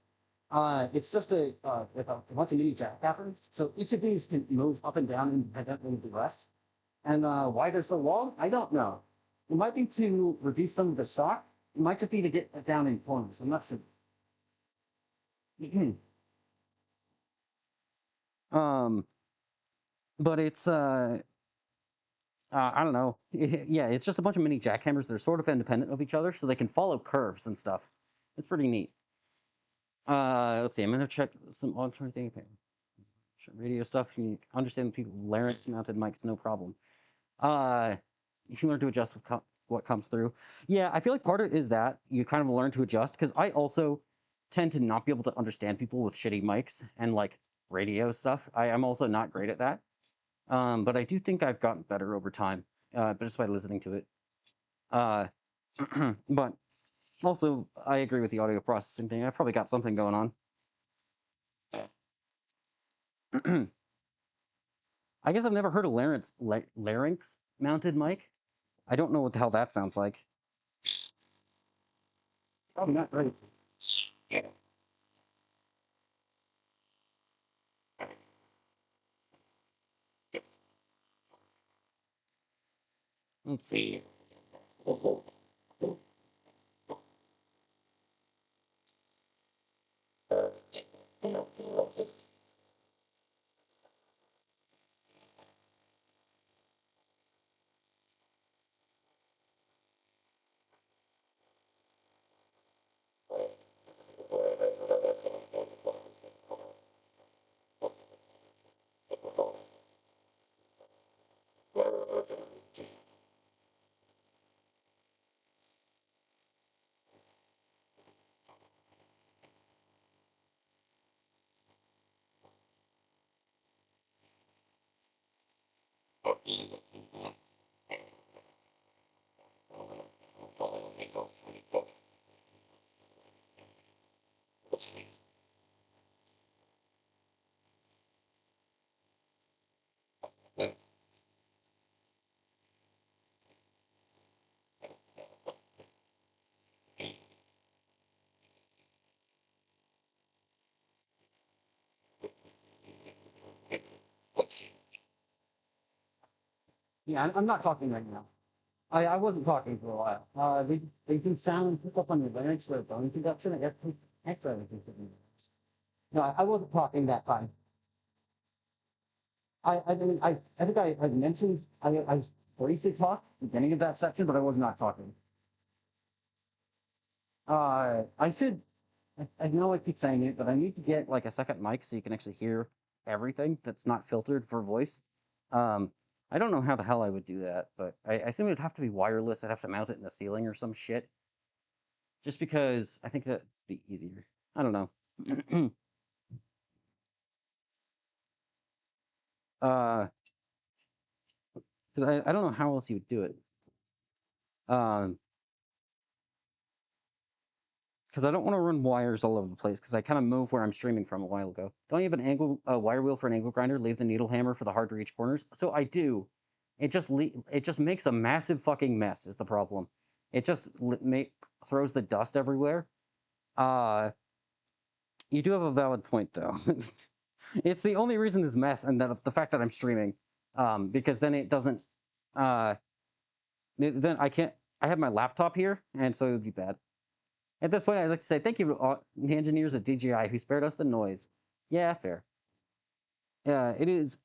it's just with a bunch of mini jackhammers. So each of these can move up and down independently of the rest. And why they're so long, I don't know. It might be to reduce some of the shock. It might just be to get it down in corners. I'm not sure. um, but it's I don't know. Yeah, it's just a bunch of mini jackhammers that are sort of independent of each other, so they can follow curves and stuff. It's pretty neat. Let's see. I'm gonna check some alternate thing. Okay. Radio stuff. You understand people larynx mounted mics, no problem. Uh, you can learn to adjust what comes through. Yeah, I feel like part of it is that you kind of learn to adjust because I also tend to not be able to understand people with shitty mics and like radio stuff. I'm also not great at that. But I do think I've gotten better over time, but just by listening to it. Uh, but also, I agree with the audio processing thing. I've probably got something going on. I guess I've never heard a larynx mounted mic. I don't know what the hell that sounds like. Probably not right. Let's see. Yeah, I'm not talking right now. I wasn't talking for a while. They do sound pick up on your larynx for a bone conduction. I guess extra everything to do. No, I wasn't talking that time. I mean, I think I mentioned, I briefly talked at the beginning of that section, but I was not talking. I should, I know I keep saying it, but I need to get like a second mic so you can actually hear everything that's not filtered for voice. Um, I don't know how the hell I would do that, but I assume it'd have to be wireless. I'd have to mount it in the ceiling or some shit, just because I think that'd be easier. I don't know. uh, because I don't know how else you would do it. Um, because I don't want to run wires all over the place, because I kind of moved where I'm streaming from a while ago. Don't you have an angle wire wheel for an angle grinder? Leave the needle hammer for the hard to reach corners. So I do. It just makes a massive fucking mess. Is the problem? It just throws the dust everywhere. Uh, you do have a valid point though. It's the only reason this mess, and that the fact that I'm streaming, because then it doesn't. Uh, then I can't. I have my laptop here, and so it would be bad. At this point, I'd like to say thank you to all the engineers at DJI who spared us the noise. Yeah, fair. It is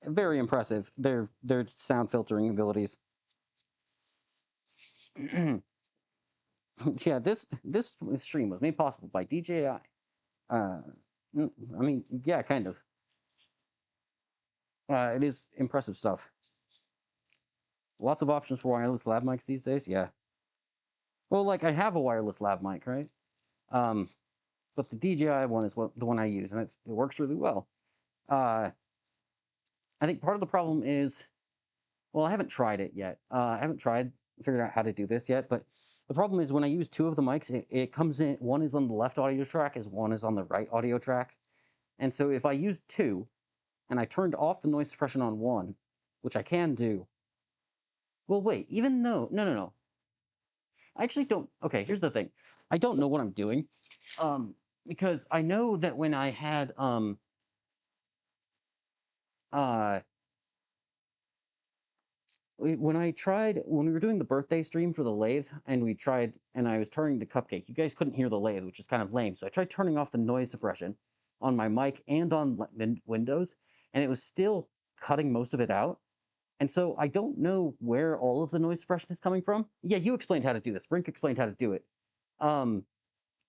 very impressive, their sound filtering abilities. Yeah, this stream was made possible by DJI. I mean, yeah, kind of. It is impressive stuff. Lots of options for wireless lav mics these days. Yeah. Well, like I have a wireless lav mic, right? Um, but the DJI one is the one I use, and it works really well. I think part of the problem is, well, I haven't tried it yet. I haven't figured out how to do this yet, but the problem is when I use two of the mics, it comes in, one is on the left audio track, as one is on the right audio track. And so if I use two, and I turned off the noise suppression on one, which I can do. Well, wait, even no. I actually don't, okay, here's the thing. I don't know what I'm doing, because I know that when I had, uh, when we were doing the birthday stream for the lathe, and I was turning the cupcake, you guys couldn't hear the lathe, which is kind of lame. So I tried turning off the noise suppression on my mic and on Windows, and it was still cutting most of it out. And so I don't know where all of the noise suppression is coming from. Yeah, you explained how to do this. Brink explained how to do it. Um,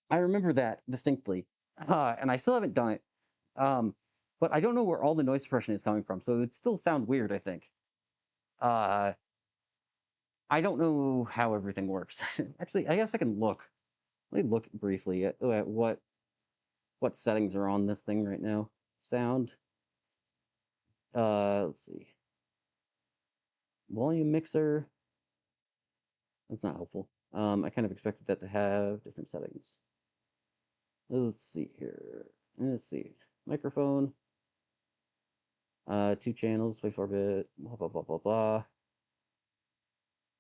I remember that distinctly, and I still haven't done it. Um, but I don't know where all the noise suppression is coming from, so it would still sound weird, I think. Uh, I don't know how everything works. Actually, I guess I can look. Let me look briefly at what settings are on this thing right now. Sound. Let's see. Volume mixer. That's not helpful. I kind of expected that to have different settings. Let's see here. Let's see. Microphone. 2 channels, 24-bit. Blah blah blah blah blah.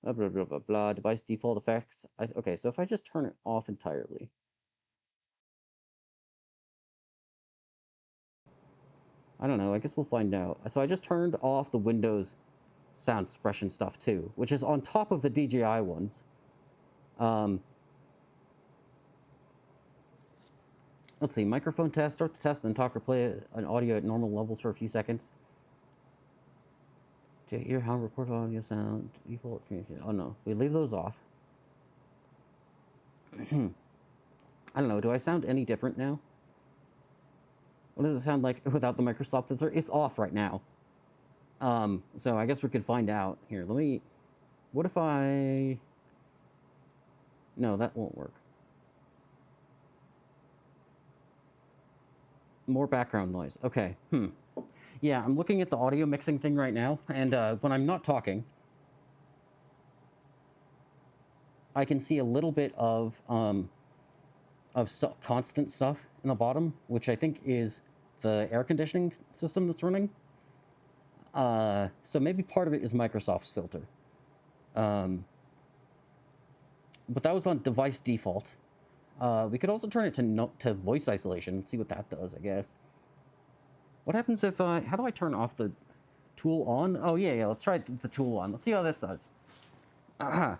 Blah blah blah blah blah. Device default effects. Okay, so if I just turn it off entirely. I don't know. I guess we'll find out. So I just turned off the Windows sound suppression stuff too, which is on top of the DJI ones. Let's see, microphone test, start the test, then talk or play an audio at normal levels for a few seconds. To hear how recorded audio sound, default communication. Oh no, we leave those off. I don't know, do I sound any different now? What does it sound like without the Microsoft filter? It's off right now. So I guess we could find out. Here, what if I... No, that won't work. More background noise. Okay. Yeah, I'm looking at the audio mixing thing right now, and when I'm not talking, I can see a little bit of constant stuff in the bottom, which I think is the air conditioning system that's running. So maybe part of it is Microsoft's filter. But that was on device default. We could also turn it to voice isolation and see what that does, I guess. What happens if how do I turn off the... Tool on? Oh, yeah, let's try the tool on. Let's see how that does. Oh.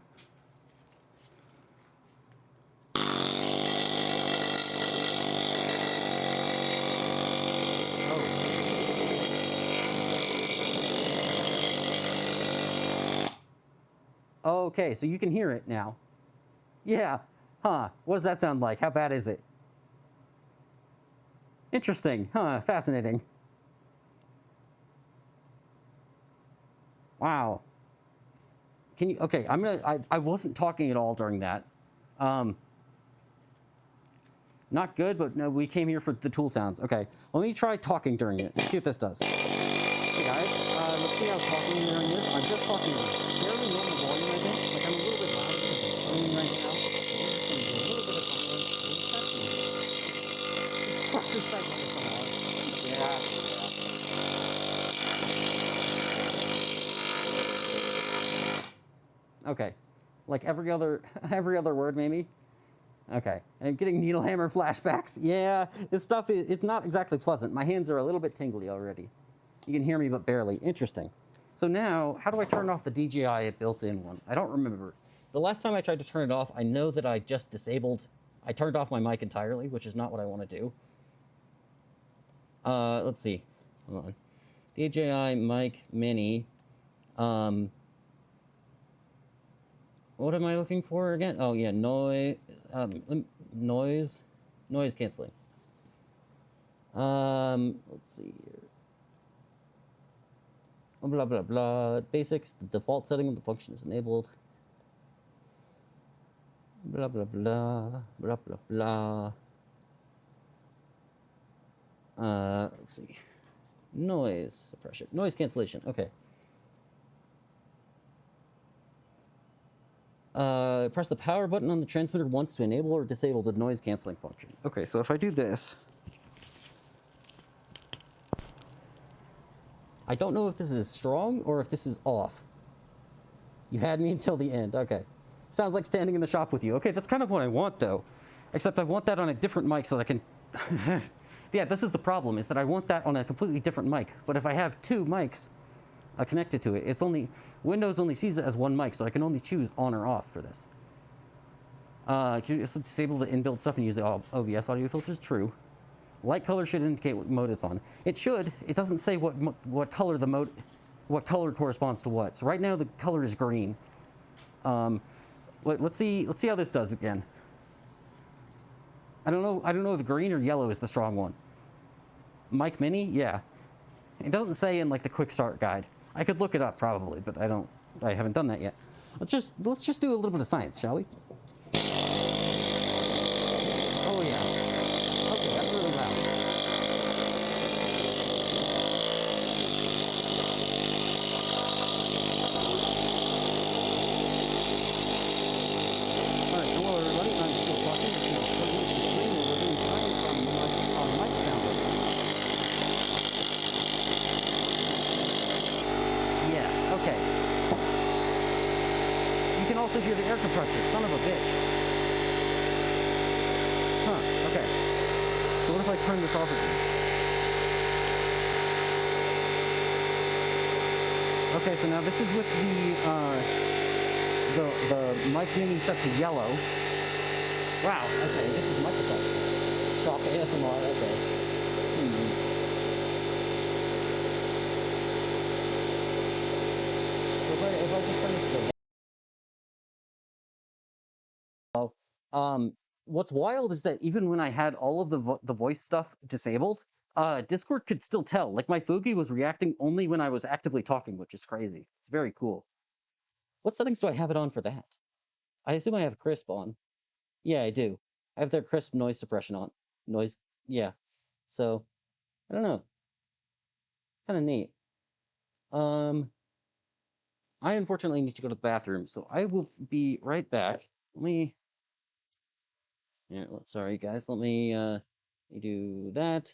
Okay, so you can hear it now. Yeah. Huh. What does that sound like? How bad is it? Interesting. Huh. Fascinating. Wow. Can you? Okay, I wasn't talking at all during that. Um, Not good, but no, we came here for the tool sounds. Okay, let me try talking during it. Let's see what this does. Hey guys, let's see how talking during this. I'm just talking at a fairly normal volume, I think. Like I'm a little bit loud because it's raining right now. I'm just gonna do a little bit of silence. Just that one come on. Yeah. Okay, like every other word maybe. Okay, I'm getting needle hammer flashbacks. Yeah, this stuff it's not exactly pleasant. My hands are a little bit tingly already. You can hear me, but barely. Interesting. So now, how do I turn off the DJI built-in one? I don't remember. The last time I tried to turn it off, I know that I just I turned off my mic entirely, which is not what I want to do. Let's see. Hold on. DJI mic mini. What am I looking for again? Oh yeah, noise canceling. Let's see here. Blah blah blah. Basics. The default setting of the function is enabled. Blah blah blah. Blah blah blah. Let's see. Noise suppression. Noise cancellation. Okay. Press the power button on the transmitter once to enable or disable the noise canceling function. Okay, so if I do this, I don't know if this is strong or if this is off. You had me until the end. Okay. Sounds like standing in the shop with you. Okay, that's kind of what I want, though. Except I want that on a different mic so that I can... Yeah, this is the problem, is that I want that on a completely different mic. But if I have two mics connected to it, it's only... Windows only sees it as one mic, so I can only choose on or off for this. Can you just disable the inbuilt stuff and use the OBS audio filters? True. Light color should indicate what mode it's on. It should. It doesn't say what color the mode... What color corresponds to what. So right now the color is green. Let's see how this does again. I don't know if green or yellow is the strong one. Mic Mini, yeah. It doesn't say in like the quick start guide. I could look it up probably, but I haven't done that yet. Let's just do a little bit of science, shall we? Oh yeah. Okay, that's really loud. Alright, hello everybody. I'm still talking. We're doing science on mic sounder. Yeah, okay. You can also hear the air compressor, son of a bitch. Huh, okay. So what if I turn this off again? Okay, so now this is with the mic mini set to yellow. Wow, okay, this is Microsoft. Shock ASMR, okay. If I just turn this to what's wild is that even when I had all of the voice stuff disabled, Discord could still tell. Like my Fugi was reacting only when I was actively talking, which is crazy. It's very cool. What settings do I have it on for that? I assume I have crisp on. Yeah, I do. I have their crisp noise suppression on. Noise, yeah. So, I don't know. Kind of neat. I unfortunately need to go to the bathroom, so I will be right back. Let me... Yeah, sorry guys, let me do that.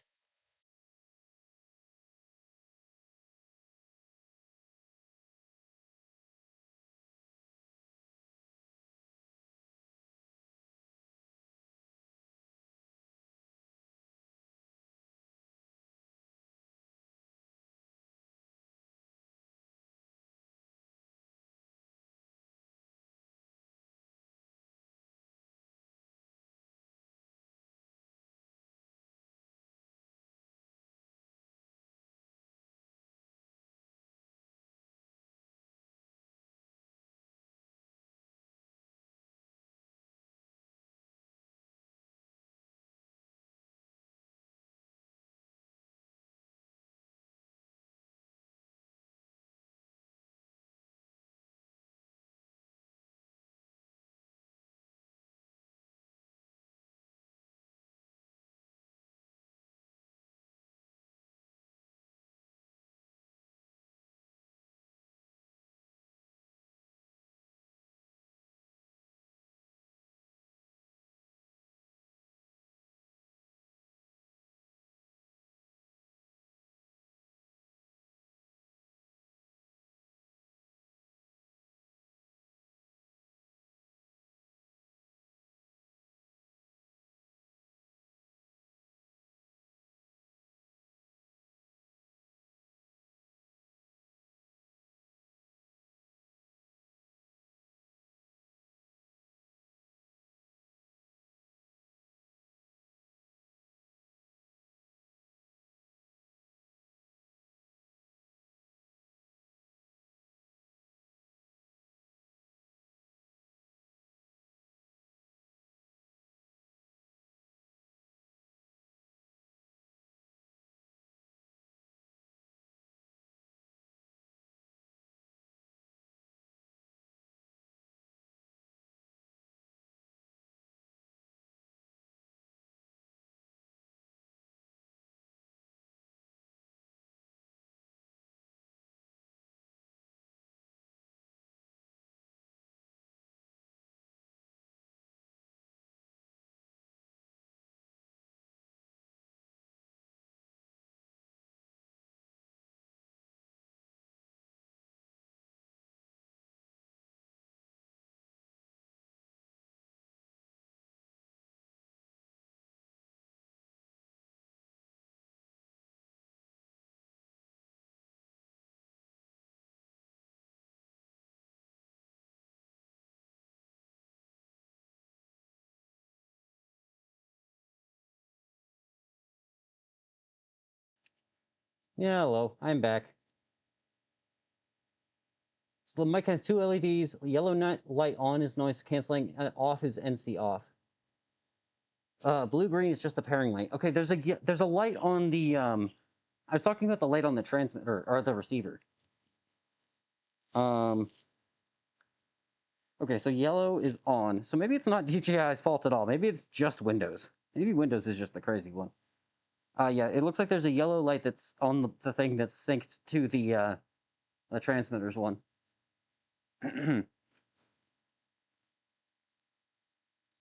Yeah, hello, I'm back. So the mic has two LEDs. Yellow light on is noise canceling. Off is NC off. Blue green is just the pairing light. Okay, there's a light on the I was talking about the light on the transmitter or the receiver. Um. Okay, so yellow is on. So maybe it's not DJI's fault at all. Maybe it's just Windows. Maybe Windows is just the crazy one. Yeah, it looks like there's a yellow light that's on the thing that's synced to the transmitter's one.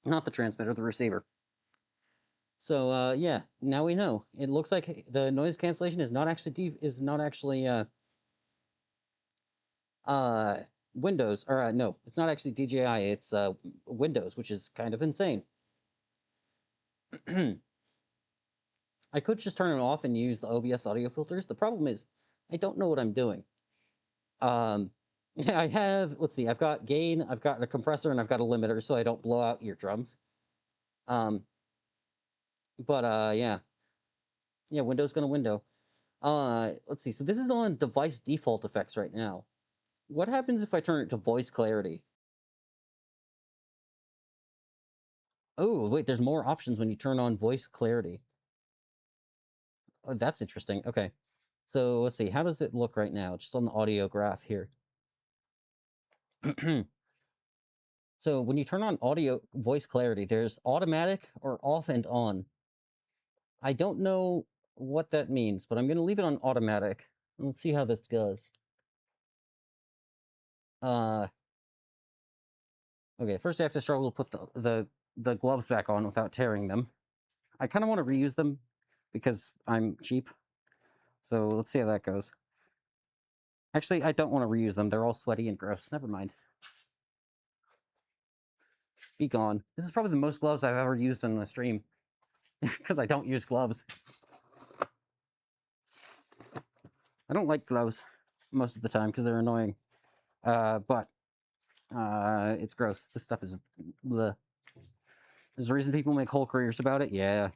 Not the transmitter, the receiver. So yeah, now we know. It looks like the noise cancellation is not actually Windows, or no, it's not actually DJI. It's Windows, which is kind of insane. I could just turn it off and use the OBS audio filters. The problem is, I don't know what I'm doing. I have, let's see, I've got gain, I've got a compressor, and I've got a limiter, so I don't blow out eardrums. Yeah. Yeah, Window's gonna window. Let's see, so this is on device default effects right now. What happens if I turn it to voice clarity? Oh, wait, there's more options when you turn on voice clarity. Oh, that's interesting. Okay. So let's see, how does it look right now? Just on the audio graph here. So when you turn on audio voice clarity, there's automatic or off and on. I don't know what that means, but I'm going to leave it on automatic. Let's see how this goes. Okay, first I have to struggle to put the gloves back on without tearing them. I kind of want to reuse them because I'm cheap. So let's see how that goes. Actually, I don't want to reuse them. They're all sweaty and gross. Never mind. Be gone. This is probably the most gloves I've ever used in the stream because I don't use gloves. I don't like gloves most of the time because they're annoying. But it's gross. This stuff is the. There's a reason people make whole careers about it. Yeah.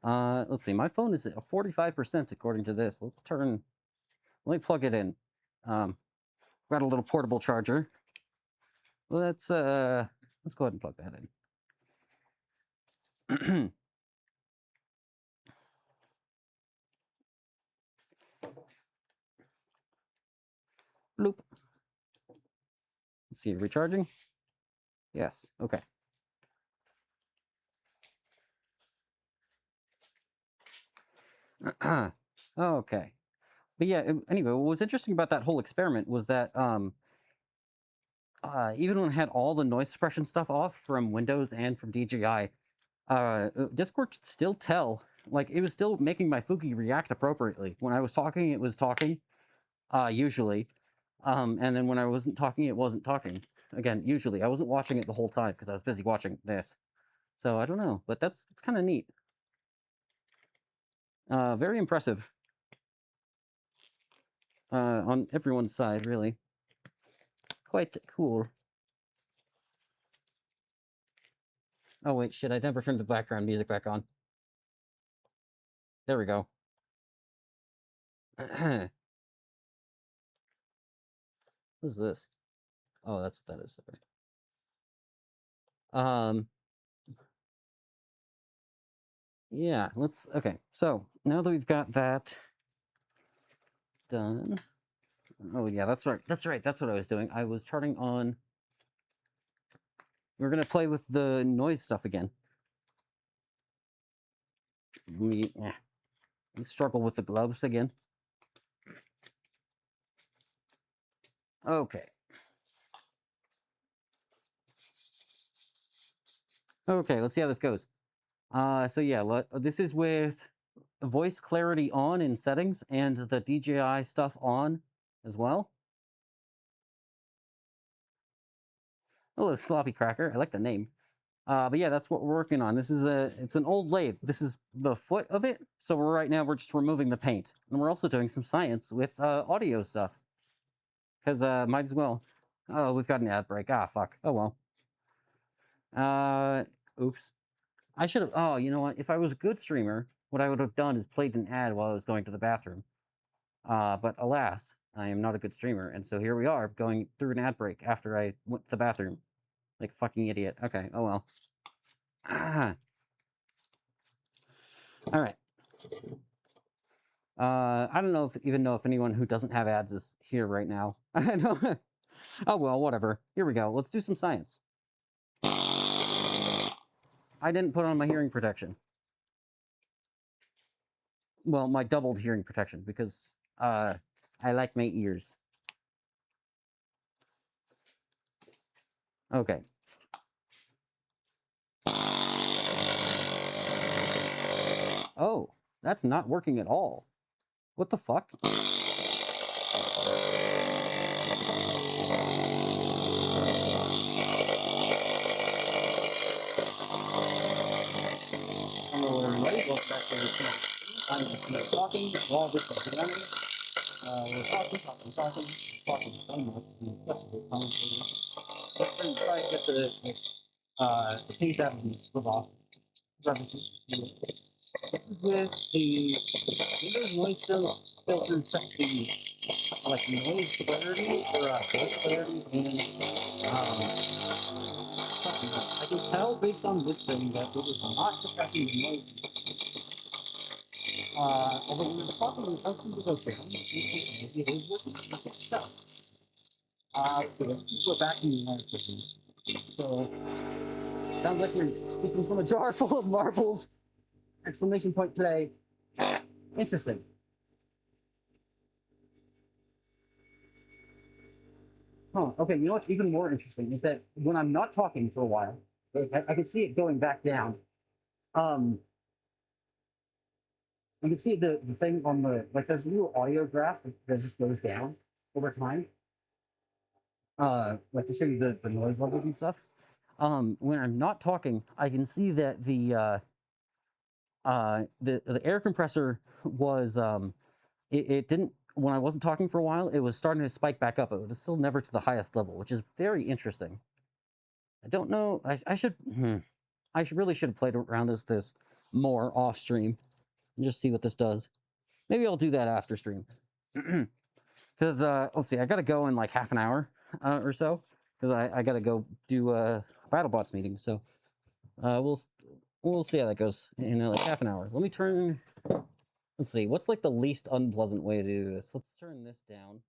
Let's see. My phone is at 45% according to this. Let me plug it in. Got a little portable charger. Let's go ahead and plug that in. Bloop. Let's see, recharging? Yes, okay. Okay. But yeah, anyway, what was interesting about that whole experiment was that even when I had all the noise suppression stuff off from Windows and from DJI, Discord could still tell, like, it was still making my Fuki react appropriately. When I was talking, it was talking, usually. And then when I wasn't talking, it wasn't talking. Again, usually. I wasn't watching it the whole time because I was busy watching this. So I don't know, but it's kind of neat. Very impressive. On everyone's side, really. Quite cool. Oh wait, shit, I never turned the background music back on. There we go. What is this? Oh, that is. Okay. Yeah, okay, so now that we've got that done. Oh yeah, that's right, that's what I was doing. I was turning on. We're gonna play with the noise stuff again. We struggle with the gloves again. Okay. Okay, let's see how this goes. So yeah, this is with voice clarity on in settings and the DJI stuff on as well. Oh, Sloppy Cracker. I like the name. But yeah, that's what we're working on. It's an old lathe. This is the foot of it. So right now we're just removing the paint. And we're also doing some science with audio stuff. Because might as well. Oh, we've got an ad break. Ah, fuck. Oh well. Oops. I should have, oh, you know what? If I was a good streamer, what I would have done is played an ad while I was going to the bathroom. But alas, I am not a good streamer, and so here we are going through an ad break after I went to the bathroom. Like a fucking idiot. Okay, oh well. All right. I don't know if even know if anyone who doesn't have ads is here right now. I know. Oh well, whatever. Here we go. Let's do some science. I didn't put on my hearing protection. Well, my doubled hearing protection because I like my ears. Okay. Oh, that's not working at all. What the fuck? Hello everybody, welcome back to the channel. I'm just talking while this is running. We're talking. Let's try and get the paint out of the off. With the Windows noise filter set to like noise clarity or voice clarity and I can tell based on this thing that it is not detecting the noise. Although when we're talking, the person to go down, maybe it is working. So, let's go back in the noise system. So, sounds like you're speaking from a jar full of marbles! Exclamation point play. Interesting. Huh, okay, you know what's even more interesting is that when I'm not talking for a while, I can see it going back down. You can see the thing on the, like there's a little audio graph that just goes down over time. Like to show you the noise levels and stuff. When I'm not talking, I can see that the air compressor was it didn't when I wasn't talking for a while, it was starting to spike back up. It was still never to the highest level, which is very interesting. I don't know. I should really should have played around with this more off stream and just see what this does. Maybe I'll do that after stream. Because let's see, I gotta go in like half an hour or so. Because I gotta go do a BattleBots meeting. So we'll see how that goes in like half an hour. Let me turn. Let's see, what's like the least unpleasant way to do this? Let's turn this down.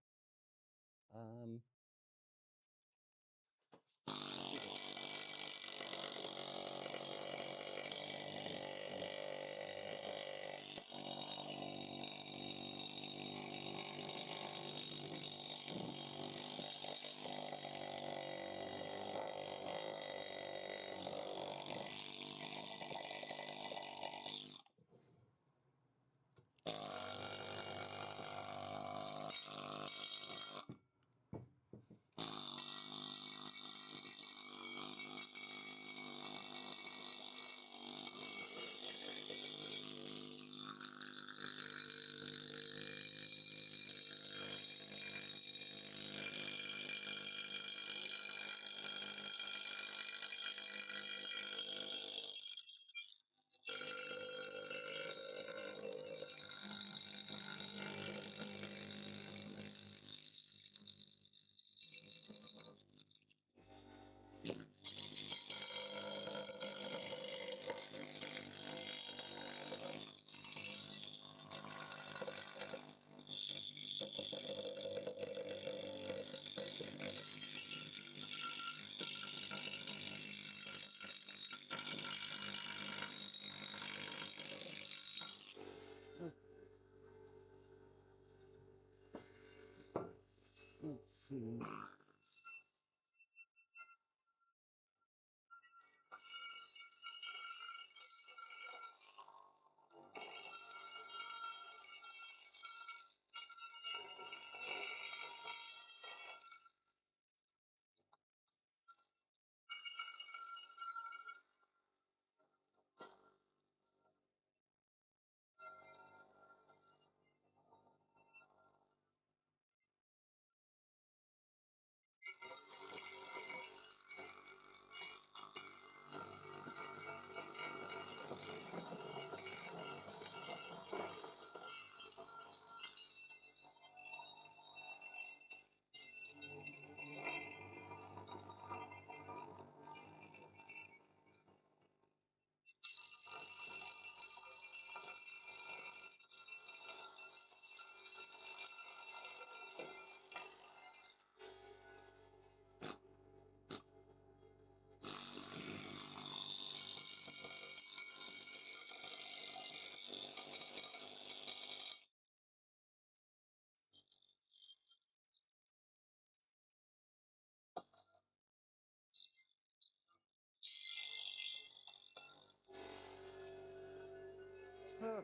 Let's see.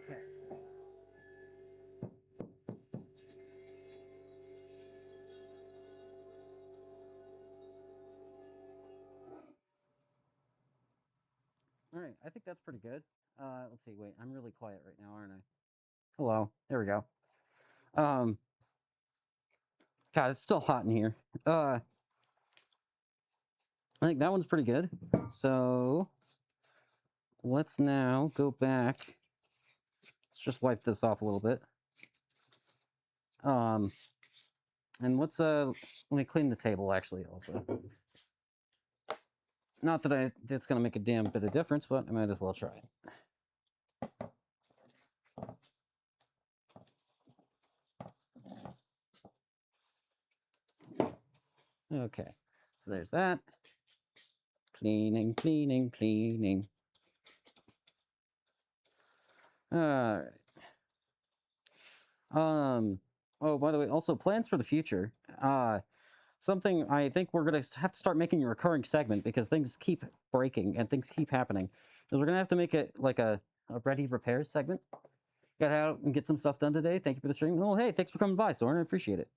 Okay. All right, I think that's pretty good. Let's see. Wait, I'm really quiet right now, aren't I? Hello. There we go. Um, God, it's still hot in here. I think that one's pretty good. So let's now go back. Let's just wipe this off a little bit. And let me clean the table actually also. Not that it's gonna make a damn bit of difference, but I might as well try it. Okay, so there's that. Cleaning, cleaning, cleaning. All right. Oh, by the way, also plans for the future. Something I think we're gonna have to start making a recurring segment because things keep breaking and things keep happening. So we're gonna have to make it like a ready repairs segment. Got out and get some stuff done today. Thank you for the stream. Oh, hey, thanks for coming by, Soren. I appreciate it.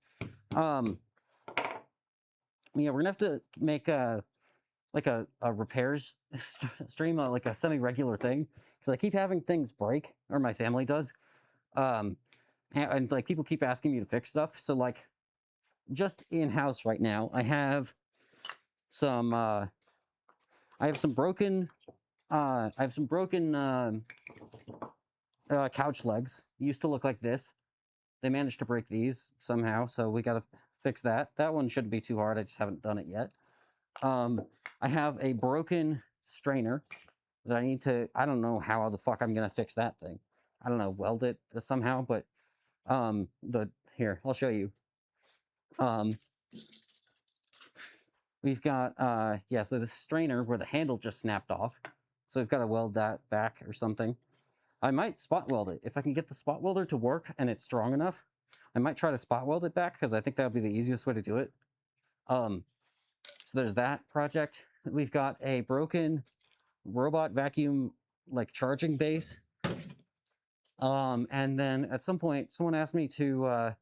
Yeah, we're gonna have to make like a repairs stream, like a semi-regular thing, because I keep having things break, or my family does. And like people keep asking me to fix stuff. So like, just in house right now, I have some broken couch legs. They used to look like this. They managed to break these somehow, so we gotta fix that. That one shouldn't be too hard. I just haven't done it yet. I have a broken strainer that I need to. I don't know how the fuck I'm gonna fix that thing. I don't know, weld it somehow, but here, I'll show you. We've got so the strainer where the handle just snapped off. So we've got to weld that back or something. I might spot weld it. If I can get the spot welder to work and it's strong enough, I might try to spot weld it back because I think that would be the easiest way to do it. So there's that project. We've got a broken robot vacuum like charging base. And then at some point, someone asked me to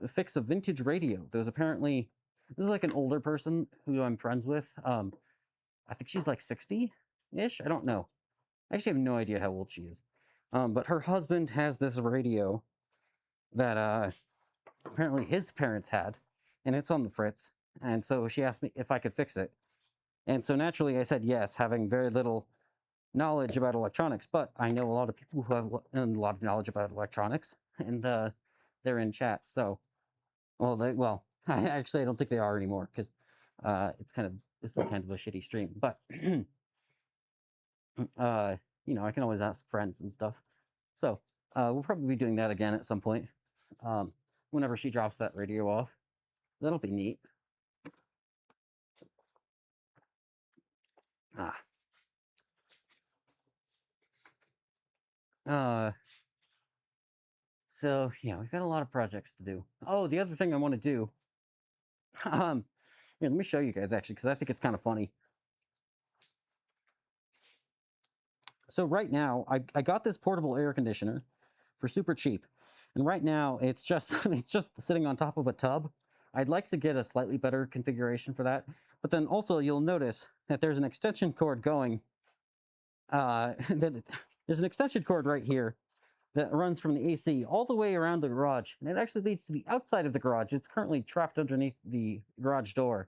fix a vintage radio. There's apparently, this is like an older person who I'm friends with. I think she's like 60-ish. I don't know. I actually have no idea how old she is. But her husband has this radio that apparently his parents had, and it's on the fritz. And so she asked me if I could fix it. And so naturally I said yes, having very little knowledge about electronics, but I know a lot of people who have a lot of knowledge about electronics, and they're in chat. So, I don't think they are anymore because this is kind of a shitty stream. But I can always ask friends and stuff. So we'll probably be doing that again at some point, whenever she drops that radio off. That'll be neat. So yeah, we've got a lot of projects to do. Oh, the other thing I want to do, here, let me show you guys actually, because I think it's kind of funny. So right now, I got this portable air conditioner for super cheap, and right now it's just it's just sitting on top of a tub. I'd like to get a slightly better configuration for that, but then also you'll notice that there's an extension cord going. There's an extension cord right here that runs from the AC all the way around the garage, and it actually leads to the outside of the garage. It's currently trapped underneath the garage door.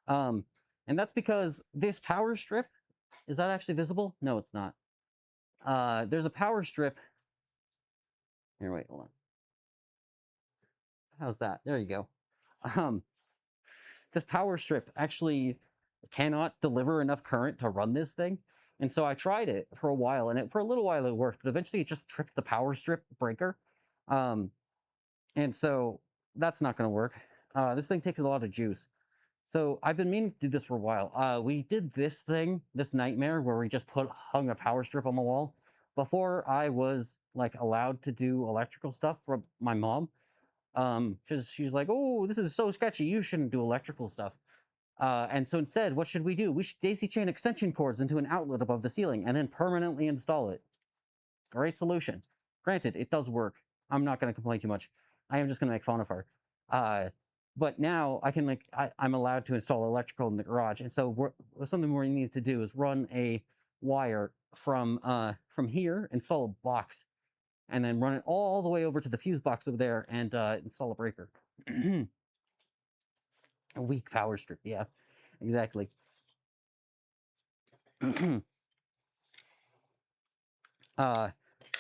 And that's because this power strip, is that actually visible? No, it's not. There's a power strip. Here, wait, hold on. How's that? There you go. This power strip actually cannot deliver enough current to run this thing. And so I tried it for a while, and for a little while it worked, but eventually it just tripped the power strip breaker. And so that's not going to work. This thing takes a lot of juice. So I've been meaning to do this for a while. We did this nightmare where we just hung a power strip on the wall before I was like allowed to do electrical stuff for my mom. Because she's like, oh, this is so sketchy. You shouldn't do electrical stuff. And so instead, what should we do? We should daisy chain extension cords into an outlet above the ceiling and then permanently install it. Great solution. Granted, it does work. I'm not going to complain too much. I am just going to make fun of her. But now I can I'm allowed to install electrical in the garage, and so something we need to do is run a wire from here, install a box, and then run it all the way over to the fuse box over there and install a breaker. A weak power strip, yeah, exactly.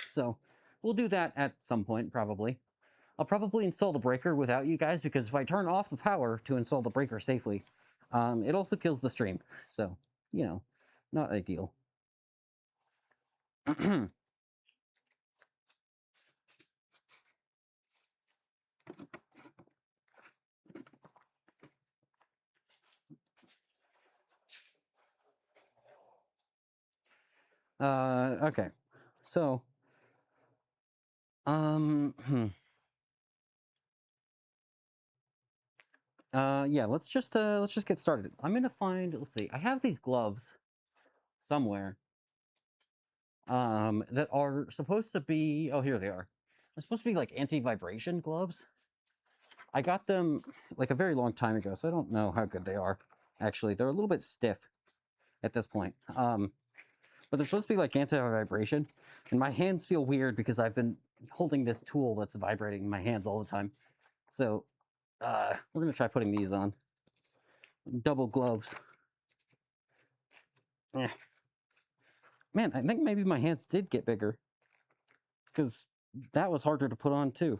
So we'll do that at some point, probably. I'll probably install the breaker without you guys, because if I turn off the power to install the breaker safely, it also kills the stream. So, you know, not ideal. Okay. So, yeah, let's just get started. I'm gonna find, let's see, I have these gloves somewhere, that are supposed to be, oh, here they are. They're supposed to be like anti-vibration gloves. I got them like a very long time ago, so I don't know how good they are. Actually, they're a little bit stiff at this point. But they're supposed to be like anti-vibration, and my hands feel weird because I've been holding this tool that's vibrating in my hands all the time. So, we're gonna try putting these on. Double gloves. Eh. Man, I think maybe my hands did get bigger, because that was harder to put on too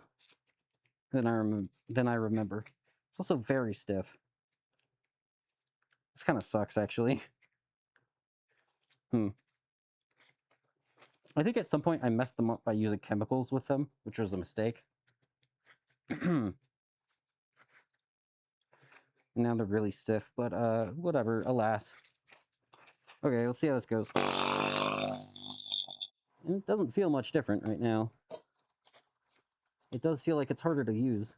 than I remember. It's also very stiff. This kind of sucks, actually. I think at some point I messed them up by using chemicals with them, which was a mistake. Now they're really stiff, but whatever, alas. Okay, let's see how this goes. And it doesn't feel much different right now. It does feel like it's harder to use.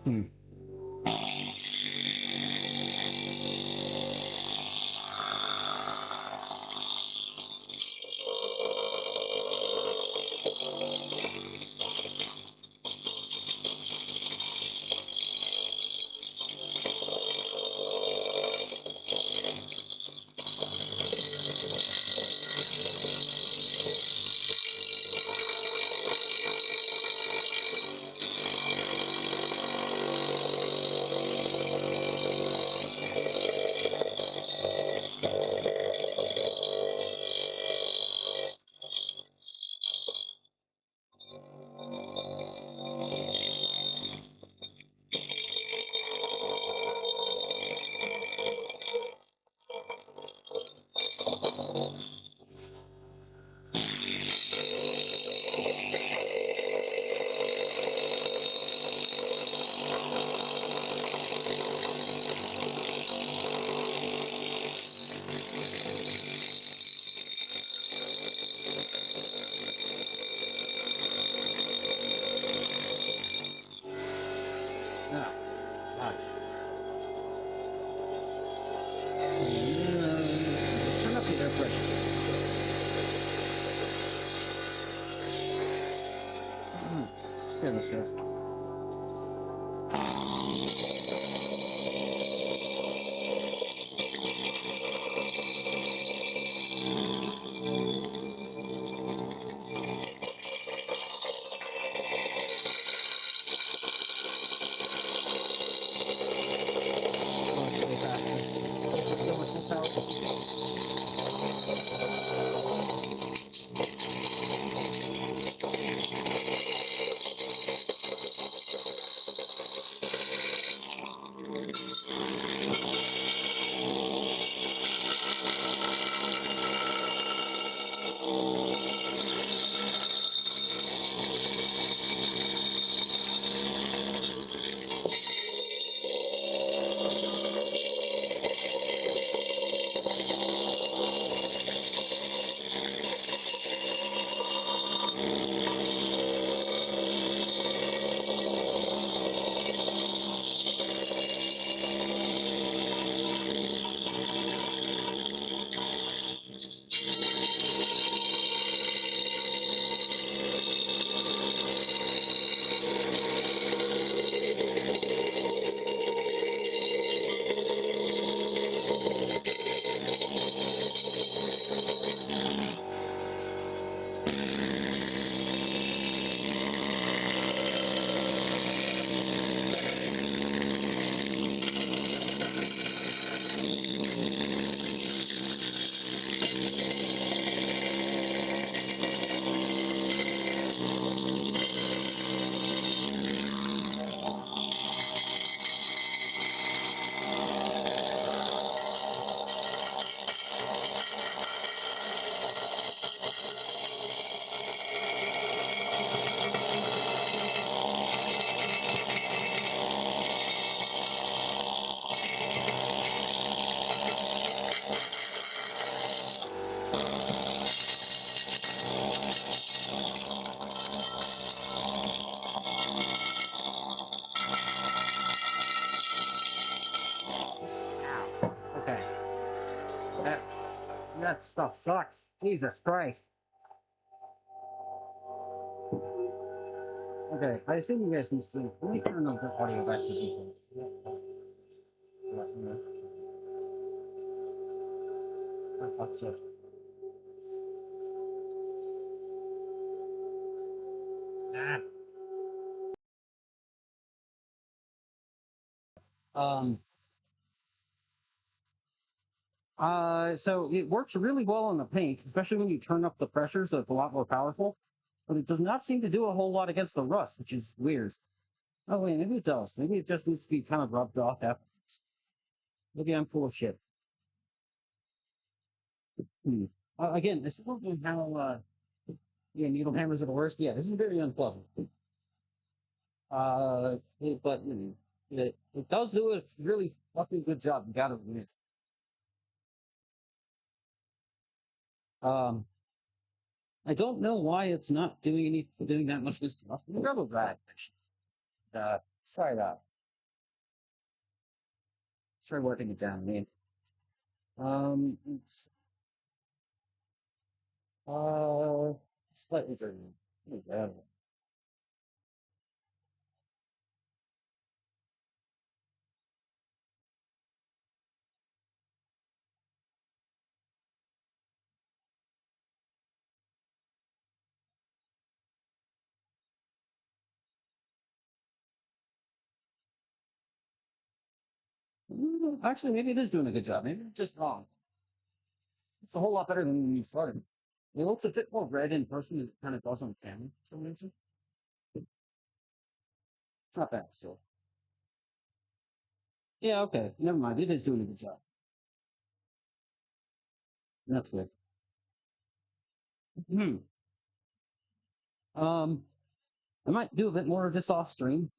Hmm. see how this goes. Oh, it's way faster. So much more power. Ow. Okay. That that stuff sucks. Jesus Christ. Okay, I assume you guys can see. Let me turn on the audio back to decent. For fuck's sake. Ah. Um. So it works really well on the paint, especially when you turn up the pressure, so it's a lot more powerful. But it does not seem to do a whole lot against the rust, which is weird. Oh wait, maybe it does. Maybe it just needs to be kind of rubbed off afterwards. Maybe I'm full of shit. Hmm. Again, I still don't know how. Yeah, needle hammers are the worst. Yeah, this is very unpleasant. But it does do a really fucking good job. You gotta admit. Um, I don't know why it's not doing that much this stuff. Let me grab a rag. Actually. Let's try that. Let's try working it down. I mean, it's uh slightly dirty. Yeah. Actually, maybe it is doing a good job. Maybe it's just wrong. It's a whole lot better than when you started. It looks a bit more red in person than it kind of does on camera for some reason. It's not bad, so. Yeah, okay. Never mind. It is doing a good job. That's good. Hmm. Um, I might do a bit more of this off stream.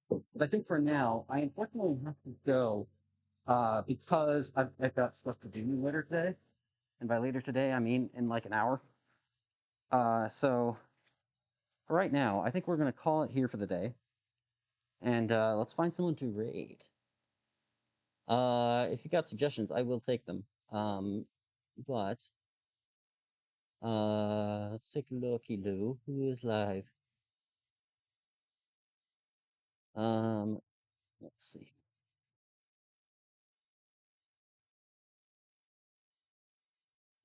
But I think for now, I unfortunately have to go because I've got stuff to do later today. And by later today, I mean in like an hour. So for right now, I think we're going to call it here for the day. And let's find someone to raid. If you got suggestions, I will take them. But let's take a looky loo. Who is live? Let's see.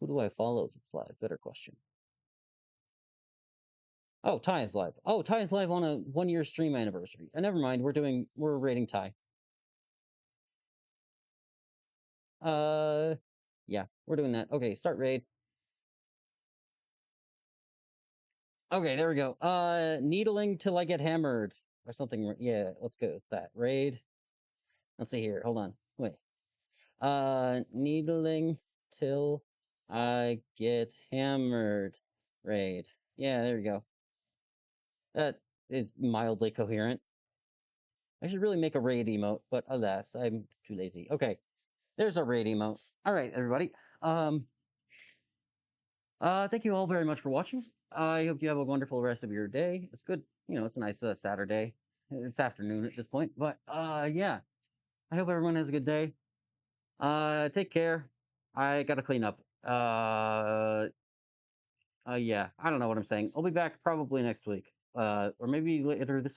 Who do I follow that's live? Better question. Oh, Ty is live. Oh, Ty is live on a 1-year stream anniversary. Never mind. We're rating Ty. Uh, yeah, we're doing that. Okay, start raid. Okay, there we go. Needling till I get hammered or something. Yeah, let's go with that. Raid. Let's see here. Hold on. Wait. Needling till I get hammered. Raid. Yeah, there we go. That is mildly coherent. I should really make a raid emote, but alas, I'm too lazy. Okay, there's a raid emote. All right, everybody. Thank you all very much for watching. I hope you have a wonderful rest of your day. It's good, it's a nice Saturday. It's afternoon at this point, but yeah. I hope everyone has a good day. Take care. I gotta clean up. Yeah, I don't know what I'm saying. I'll be back probably next week. Or maybe later this